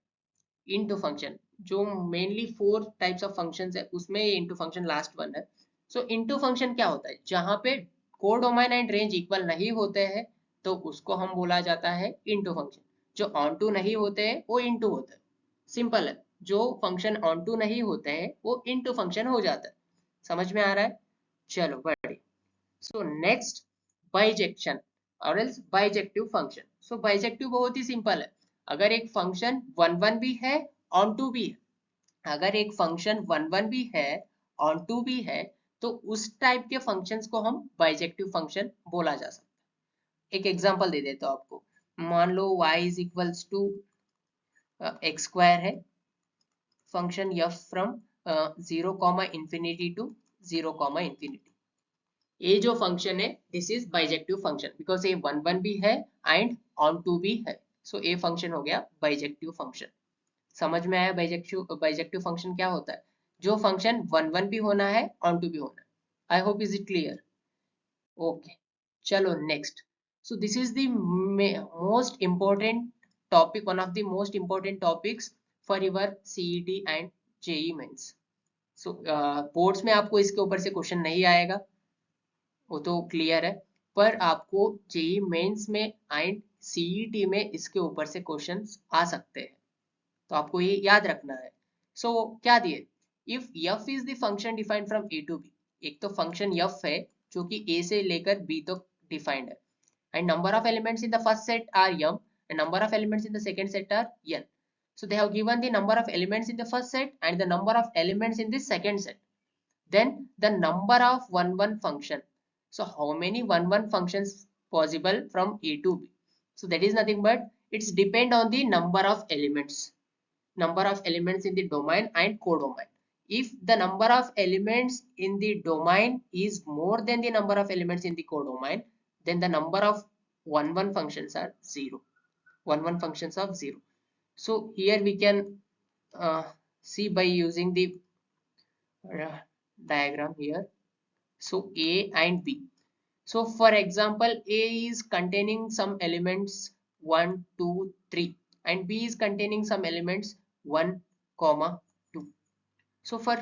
इनटू फंक्शन जो मेनली 4 टाइप्स ऑफ फंक्शंस है उसमें ये इनटू फंक्शन लास्ट वन है। सो इनटू फंक्शन क्या होता है? जहां पे कोडोमाइन एंड रेंज इक्वल नहीं होते हैं तो उसको हम बोला जाता है इनटू फंक्शन। जो ऑनटू नहीं होते हैं वो इनटू होते हैं। सिंपल है, जो फंक्शन ऑनटू नहीं होते हैं वो इनटू फंक्शन हो जाता है। समझ में आ रहा है? चलो बढ़िया। सो नेक्स्ट, बाइजेक्शन और एल्स बाइजेक्टिव फंक्शन। सो बाइजेक्टिव बहुत ही सिंपल है। अगर एक फंक्शन 1 1 भी है, ऑन टू भी है, अगर एक फंक्शन 1 1 भी है, ऑन टू भी है, तो उस टाइप के फंक्शंस को हम बाइजेक्टिव फंक्शन बोला जा सकता है। एक एग्जांपल दे देता हूं आपको। मान लो y is equals to x square है, function f from 0 infinity to 0 infinity. ये जो फंक्शन है this is bijective function because ये 1 1 भी है एंड ऑन टू भी है। सो ये फंक्शन हो गया बाइजेक्टिव फंक्शन। समझ में आया बाइजेक्टिव फंक्शन क्या होता है? जो फंक्शन 1 1 भी होना है, ऑन टू भी होना है। I hope is it clear? Okay, चलो next. So this is the most important topic, one of the most important topics for your CET and JEE mains. So boards में आपको इसके ऊपर से क्वेश्चन नहीं आएगा, वो तो क्लियर है, पर आपको जेई मेंस में एंड सीईटी में इसके ऊपर से क्वेश्चंस आ सकते हैं, तो आपको ये याद रखना है। सो क्या दिए? If f is the function defined from a to b, एक तो फंक्शन f है जो कि a से लेकर b तक डिफाइंड है, and number of elements in the first set are m and number of elements in the second set are n। So they have given the number of elements in the first set and the number of elements in the second set. Then the number of 1 1 function. So how many 1 1 functions possible from A to B. So that is nothing but it's depend on the number of elements in the domain and codomain. If the number of elements in the domain is more than the number of elements in the codomain, then the number of 1 functions are 0. 1 functions of 0. So here we can see by using the diagram here. So A and B. So for example, A is containing some elements 1, 2, 3 and B is containing some elements 1, 2. So for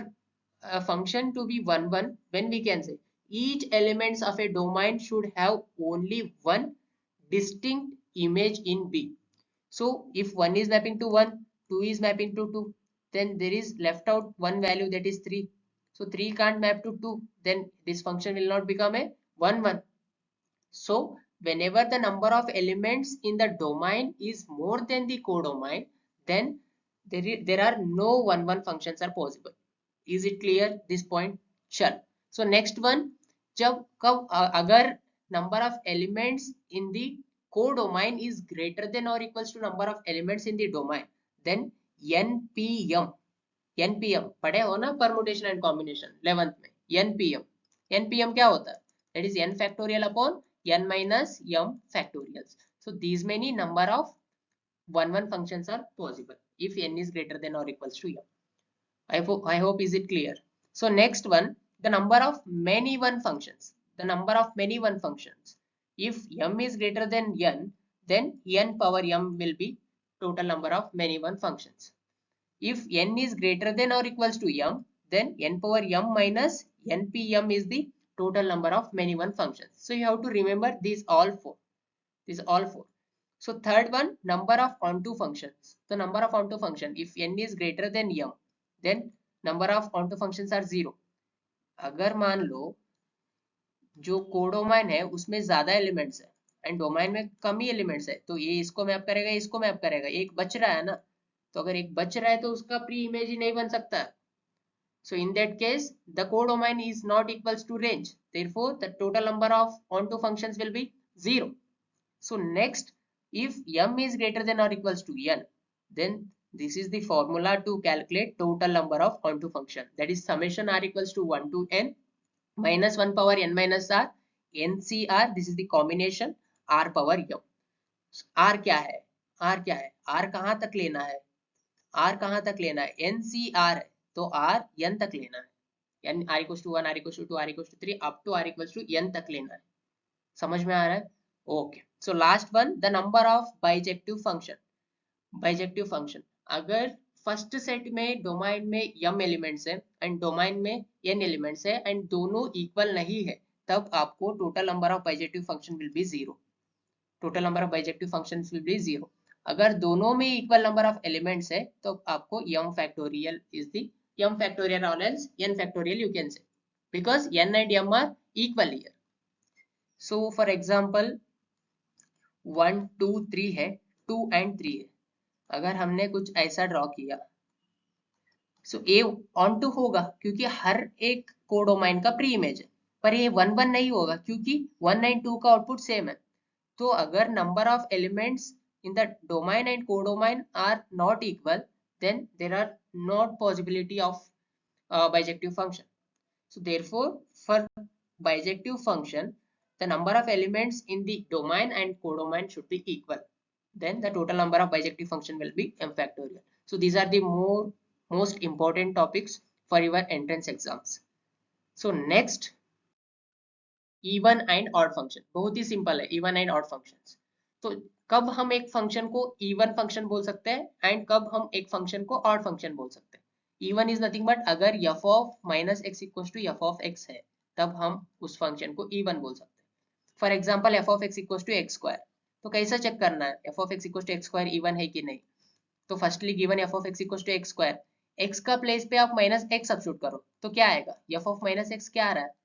a function to be 1, 1, when we can say each elements of a domain should have only one distinct image in B. So if 1 is mapping to 1, 2 is mapping to 2, then there is left out one value, that is 3. So 3 can't map to 2, then this function will not become a 1, 1. So whenever the number of elements in the domain is more than the codomain, then there are no 1, 1 functions are possible. Is it clear this point? Sure. So next one, कब अगर number of elements in the codomain is greater than or equals to number of elements in the domain, then NPM पढ़े हो ना, permutation and combination 11th में. NPM क्या होता है? That is n factorial upon n minus m factorials. So these many number of 1, 1 functions are possible if n is greater than or equals to m. I hope is it clear. So next one, the number of many one functions. If m is greater than n, then n power m will be total number of many one functions. If n is greater than or equals to m, then n power m minus npm is the total number of many one functions. So you have to remember these all four. So third one, number of onto functions. The number of onto function, if n is greater than m, then number of onto functions are 0. अगर मान लो जो कोडोमाइन है उसमें ज्यादा elements है and domain में कम ही elements है, तो ये इसको मैप करेगा, इसको मैप करेगा, एक बच रहा है ना, तो अगर एक बच रहा है तो उसका प्री इमेज ही नहीं बन सकता. So in that case, the codomain is not equals to range. Therefore, the total number of onto functions will be 0. So next, if m is greater than or equals to n, then this is the formula to calculate total number of onto function. That is summation r equals to 1 to n minus 1 power n minus r ncr. This is the combination r power m. r क्या है? r कहाँ तक लेना है? ncr है, तो r n तक लेना है. n r equals to 1, r equals to 2, r equals to 3 up to r equals to n तक लेना है. समझ में आ रहा है? Okay. So last one, the number of bijective function. अगर फर्स्ट सेट में डोमाइन में m एलिमेंट्स है एंड डोमाइन में n एलिमेंट्स है एंड दोनों इक्वल नहीं है, तब आपको total number of bijective function will be 0. अगर दोनों में इक्वल नंबर ऑफ एलिमेंट्स है तो आपको m factorial is the m factorial or else n factorial you can say, because n and m are equal here. So for example 1, 2, 3 है, 2 and 3 है. अगर हमने कुछ ऐसा ड्रॉ किया, सो ए ऑन टू होगा क्योंकि हर एक कोडोमाइन का प्री इमेज है, पर ये 1, 1 नहीं होगा क्योंकि 1 and 2 का आउटपुट सेम है. तो अगर number of elements in the domain and codomain are not equal, then there are not possibility of bijective function. So therefore, for bijective function, the number of elements in the domain and codomain should be equal. Then the total number of bijective function will be m factorial. So these are the most important topics for your entrance exams. So next, even and odd function. बहुत ही simple है even and odd functions. तो कब हम एक function को even function बोल सकते हैं एंड कब हम एक फंक्शन को ऑड फंक्शन बोल सकते हैं. इवन इज नथिंग बट अगर f of minus x equal to f of x है, तब हम उस फंक्शन को इवन बोल सकते हैं. For example f of x equal to x square. तो कैसा चेक करना है f of x equal to x square even है कि नहीं? तो firstly given f of x equal to x square, x का प्लेस पे आप माइनस x सब्स्टिट्यूट करो तो क्या आएगा? f ऑफ माइनस x क्या आ रहा है?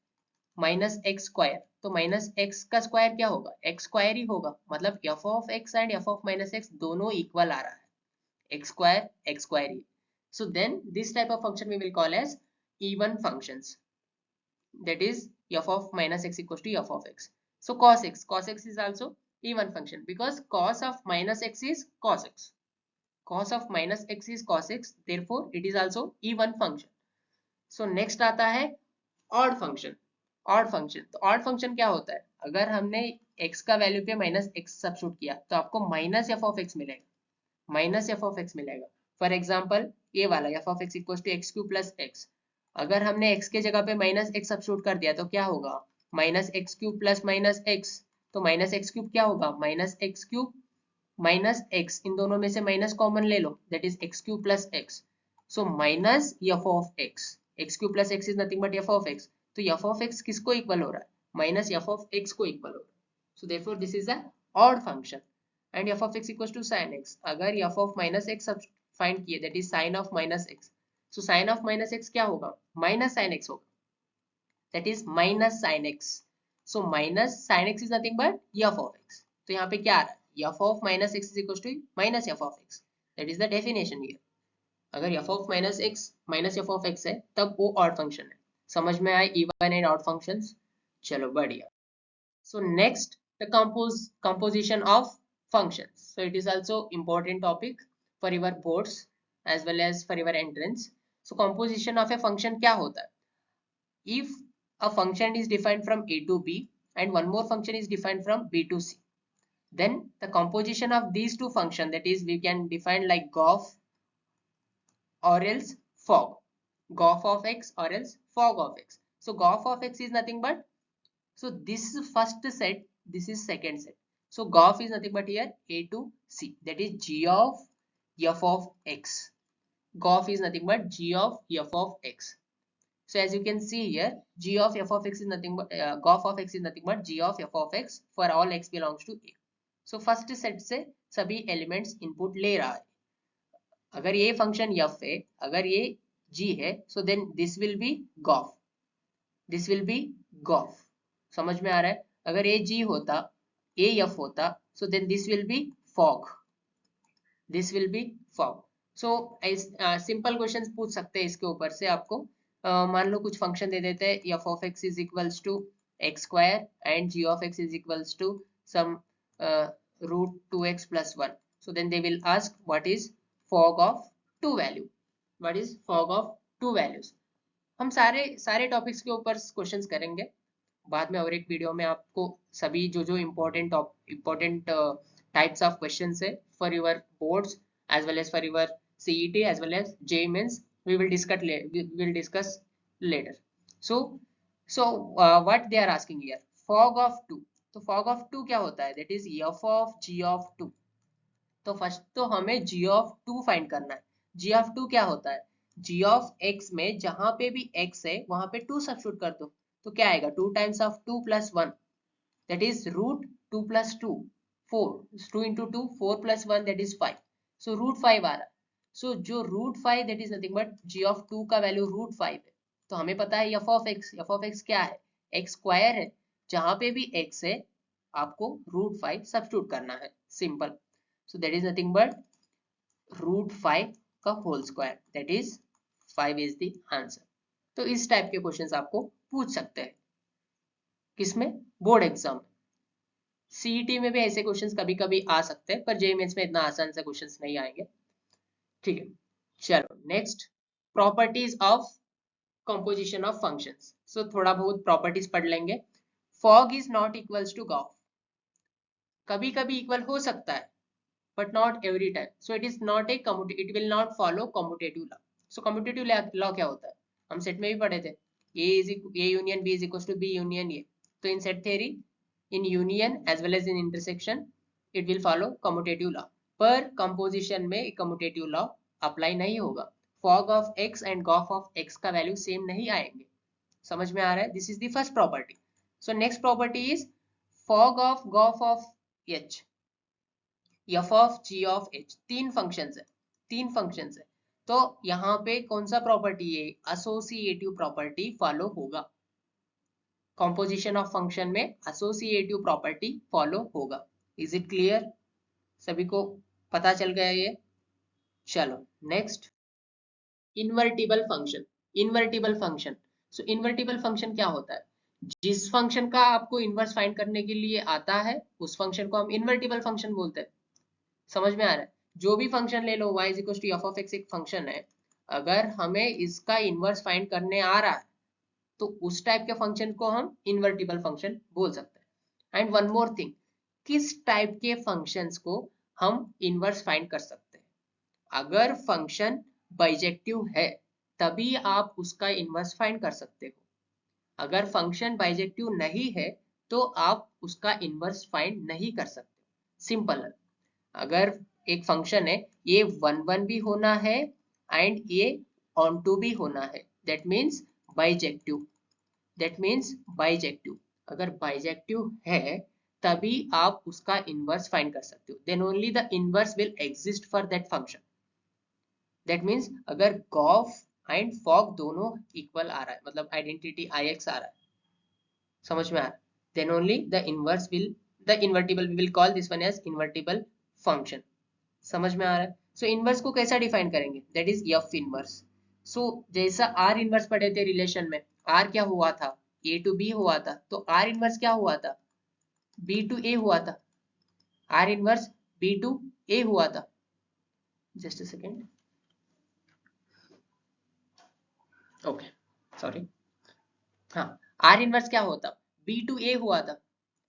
Minus x square. तो माइनस एक्स का स्क्वायर क्या होगा? एक्स स्क्वायर ही होगा. मतलब f of x and f of minus x दोनों इक्वल आ रहा है. X square he. So then this type of function we will call as even functions. That is f of minus x equals to f of x. So cos x is also even function because cos of minus x is cos x. Cos of minus x is cos x, therefore it is also even function. So next आता है odd function. Odd function, तो odd function क्या होता है, अगर हमने x का value पे माइनस एक्स सब्स्टिट्यूट किया तो आपको माइनस एफ ऑफ एक्स मिलेगा, माइनस एफ ऑफ एक्स मिलेगा. फॉर एग्जाम्पल ये वाला f of x equal to x cube plus x, अगर हमने x के जगह पे माइनस एक्स सब्स्टिट्यूट कर दिया तो क्या होगा, minus x cube plus minus x. तो माइनस एक्स क्यूब क्या होगा, minus x cube minus x, इन दोनों में से माइनस कॉमन ले लो, that is x cube plus x. So minus f of x, x cube plus x is nothing but f of x. तो f of x किसको equal हो रहा है, माइनस एफ ऑफ एक्स को equal हो रहा है. So therefore this is a odd function. And f of x equals to sin x, अगर f of minus x find किए that is sin of minus x. So sin of minus x क्या होगा, minus sin x होगा, that is minus sin x. So minus sin x is nothing but f of x. तो यहाँ पे क्या आ रहा है, f of minus x is equals to minus f of x. That is the definition here. अगर f of minus f of x है तब वो odd function है. समझ में आए even and odd functions? चलो बढ़िया. So next the composition of functions. So it is also important topic for your boards as well as for your entrance. So composition of a function क्या होता है? If a function is defined from a to b and one more function is defined from b to c, then the composition of these two functions, that is we can define like gof or else fog, gof of x or else fog of x. So gof of x is nothing but, so this is first set, this is second set. So gof is nothing but here a to c, that is g of f of x. Gof is nothing but g of f of x. So as you can see here, g of f of x is nothing but gof of x is nothing but g of f of x for all x belongs to a. So first set से सभी elements input ले रहा है. अगर ये function f है, अगर ये g है, so then this will be gof, this will be gof. समझ में आ रहा है, अगर ये g होता, ये f होता, so then this will be fog, this will be fog. So simple questions पूछ सकते हैं इसके ऊपर से आपको. मान लो कुछ फंक्शन दे देते हैं f of x is equals to x square and g of x is equals to some root 2x plus 1. So then they will ask what is fog of two value, what is fog of two values. हम सारे topics के ऊपर questions करेंगे बाद में, और एक video में आपको सभी जो इम्पोर्टेंट टाइप्स ऑफ क्वेश्चंस है for your boards as well as for your CET as well as JEE Mains we will discuss later. So what they are asking here, fog of 2. तो fog of 2 क्या होता है, that is f of g of 2. तो first तो हमें g of 2 find करना है. g of 2 क्या होता है, g of x में जहां पे भी x है वहां पे 2 सब्स्टिट्यूट कर दो, तो क्या आएगा 2 times of 2 plus 1, that is root 2 plus 2 4, 2 into 2 4 plus 1 that is 5. So root 5 आ रहा. So जो root 5 that is nothing but g of 2 का वैल्यू root 5 है. तो हमें पता है f of x क्या है, x स्क्वायर है, जहां पे भी x है आपको root 5 सब्स्टिट्यूट करना है, simple. So that is nothing but root 5 का whole square, that is 5 is the answer. तो इस टाइप के क्वेश्चंस आपको पूछ सकते हैं किसमें, बोर्ड एग्जाम. CET में भी ऐसे क्वेश्चंस कभी कभी आ सकते हैं, पर JEE Mains में इतना आसान से क्वेश्चंस नहीं आएंगे. ठीक है, चलो next, properties of composition of functions. So थोड़ा बहुत प्रॉपर्टीज पढ़ लेंगे. F o g is not equals to g o f, कभी कभी इक्वल हो सकता है but not every time. So it is not a commutative, it will not follow commutative law. So commutative law क्या होता है, हम सेट में भी पढ़े थे, A union B is equals to B union A. तो in set theory, in union as well as in intersection it will follow commutative law, पर composition में commutative law apply नहीं होगा. fog of x and gof of x का value same नहीं आएंगे. समझ में आ रहा है, this is the first property. So next property is fog of gof of h, f of g of h. तीन फंक्शंस है, तो यहाँ पे कौन सा प्रॉपर्टी है, एसोसिएटिव प्रॉपर्टी फॉलो होगा. कॉम्पोजिशन ऑफ फंक्शन में एसोसिएटिव प्रॉपर्टी फॉलो होगा. इज इट क्लियर, सभी को पता चल गया ये. चलो next, invertible function. Invertible function, so invertible function क्या होता है, जिस फंक्शन का आपको इनवर्स फाइंड करने के लिए आता है उस फंक्शन को हम इन्वर्टिबल फंक्शन बोलते हैं। समझ में आ रहा है? जो भी फंक्शन ले लो, y is equal to f of x एक फंक्शन है, अगर हमें इसका इनवर्स फाइंड करने आ रहा है तो उस टाइप के फंक्शन को हम इन्वर्टिबल फंक्शन बोल सकते हैं। एंड वन मोर थिंग, किस टाइप के फंक्शंस को हम इनवर्स फाइंड कर सकते हैं? अगर फंक्शन बाइजेक्टिव है तभी आप उसका इनवर्स फाइंड कर सकते हो। अगर फंक्शन बाइजेक्टिव नहीं है तो आप उसका इनवर्स फाइंड नहीं कर सकते। सिंपल है। अगर एक फंक्शन है, ये 1 1 भी होना है एंड ये ऑन टू भी होना है, दैट मीन्स बाइजेक्टिव। अगर बाइजेक्टिव है तभी आप उसका इनवर्स फाइंड कर सकते हो। Then only the inverse will exist for that function. That means अगर गॉफ एंड फॉग दोनों इक्वल आ रहा है, मतलब आइडेंटिटी ix आ रहा है, समझ में आ रहा है, then only the invertible we will call this one as invertible function. समझ में आ रहा है? सो इनवर्स को कैसा डिफाइन करेंगे? That is f inverse. So जैसा आर इनवर्स पढ़े थे रिलेशन में, आर क्या हुआ था? ए टू बी हुआ था, तो आर इनवर्स क्या हुआ था? बी टू ए हुआ था। आर इनवर्स बी टू ए हुआ था। Just a second, okay, sorry. हाँ, आर इनवर्स क्या होता? बी टू ए हुआ था।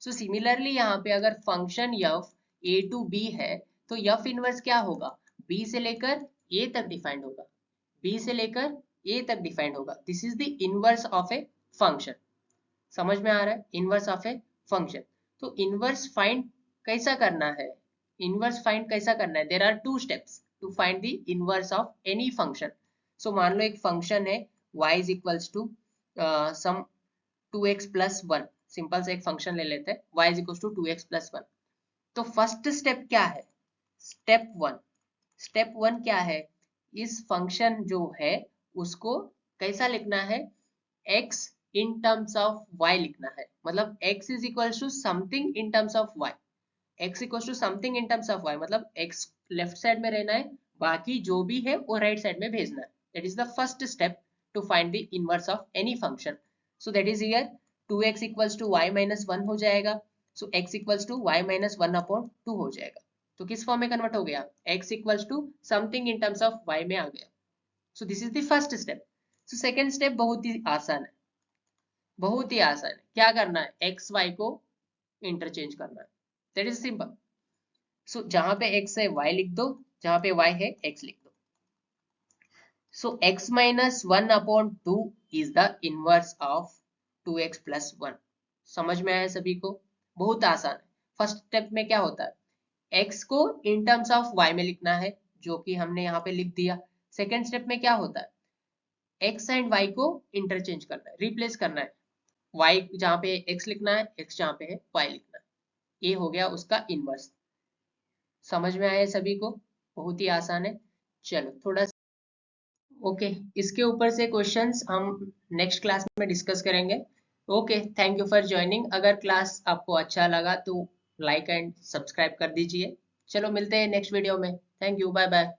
सो सिमिलरली यहाँ पे अगर function f a to B है तो एफ इनवर्स क्या होगा? बी से लेकर ए तक डिफाइंड होगा, बी से लेकर ए तक डिफाइंड होगा। This is the inverse of a function. समझ में आ रहा है? Inverse of a function. तो इनवर्स फाइंड कैसा करना है? इनवर्स फाइंड कैसा करना है? There are two steps to find the inverse of any function. So मान लो एक फंक्शन है y is equals to some 2x plus 1। Simple से एक फंक्शन ले लेते हैं, y is equals to 2x plus 1। तो फर्स्ट स्टेप क्या है? स्टेप वन क्या है? इस फंक्शन जो है उसको कैसा लिखना है? x in terms of y लिखना है। मतलब x is equals to something in terms of y। x equals to something in terms of y मतलब x लेफ्ट साइड में रहना है, बाकी जो भी है वो राइट साइड में भेजना है। That is the first step to find the inverse of any function. So that is here 2x equals to y minus 1 हो जाएगा। So x equals to y minus 1 upon 2 हो जाएगा। तो किस फॉर्म में कन्वर्ट हो गया? x equals to something in terms of y में आ गया। So this is the first step. So second step बहुत ही आसान है, बहुत ही आसान है। क्या करना है? एक्स वाई को इंटरचेंज करना है। That is simple. सो जहां पे x है y लिख दो, जहां पे y है x लिख दो। सो x minus 1 upon 2 is the inverse of 2x plus 1। समझ में आया सभी को? बहुत आसान है। फर्स्ट स्टेप में क्या होता है? x को इन टर्म्स ऑफ y में लिखना है, जो कि हमने यहाँ पे लिख दिया। सेकेंड स्टेप में क्या होता है? x एंड y को इंटरचेंज करना है, रिप्लेस करना है। y जहाँ पे x लिखना है, x जहाँ पे है y लिखना है। ये हो गया उसका इनवर्स। समझ में आया सभी को? बहुत ही आसान है। चलो थोड़ा ओके, इसके ऊपर से क्वेश्चंस हम नेक्स्ट क्लास में डिस्कस करेंगे। Okay, thank you for joining. अगर क्लास आपको अच्छा लगा तो लाइक एंड सब्सक्राइब कर दीजिए। चलो मिलते हैं नेक्स्ट वीडियो में। Thank you, bye bye.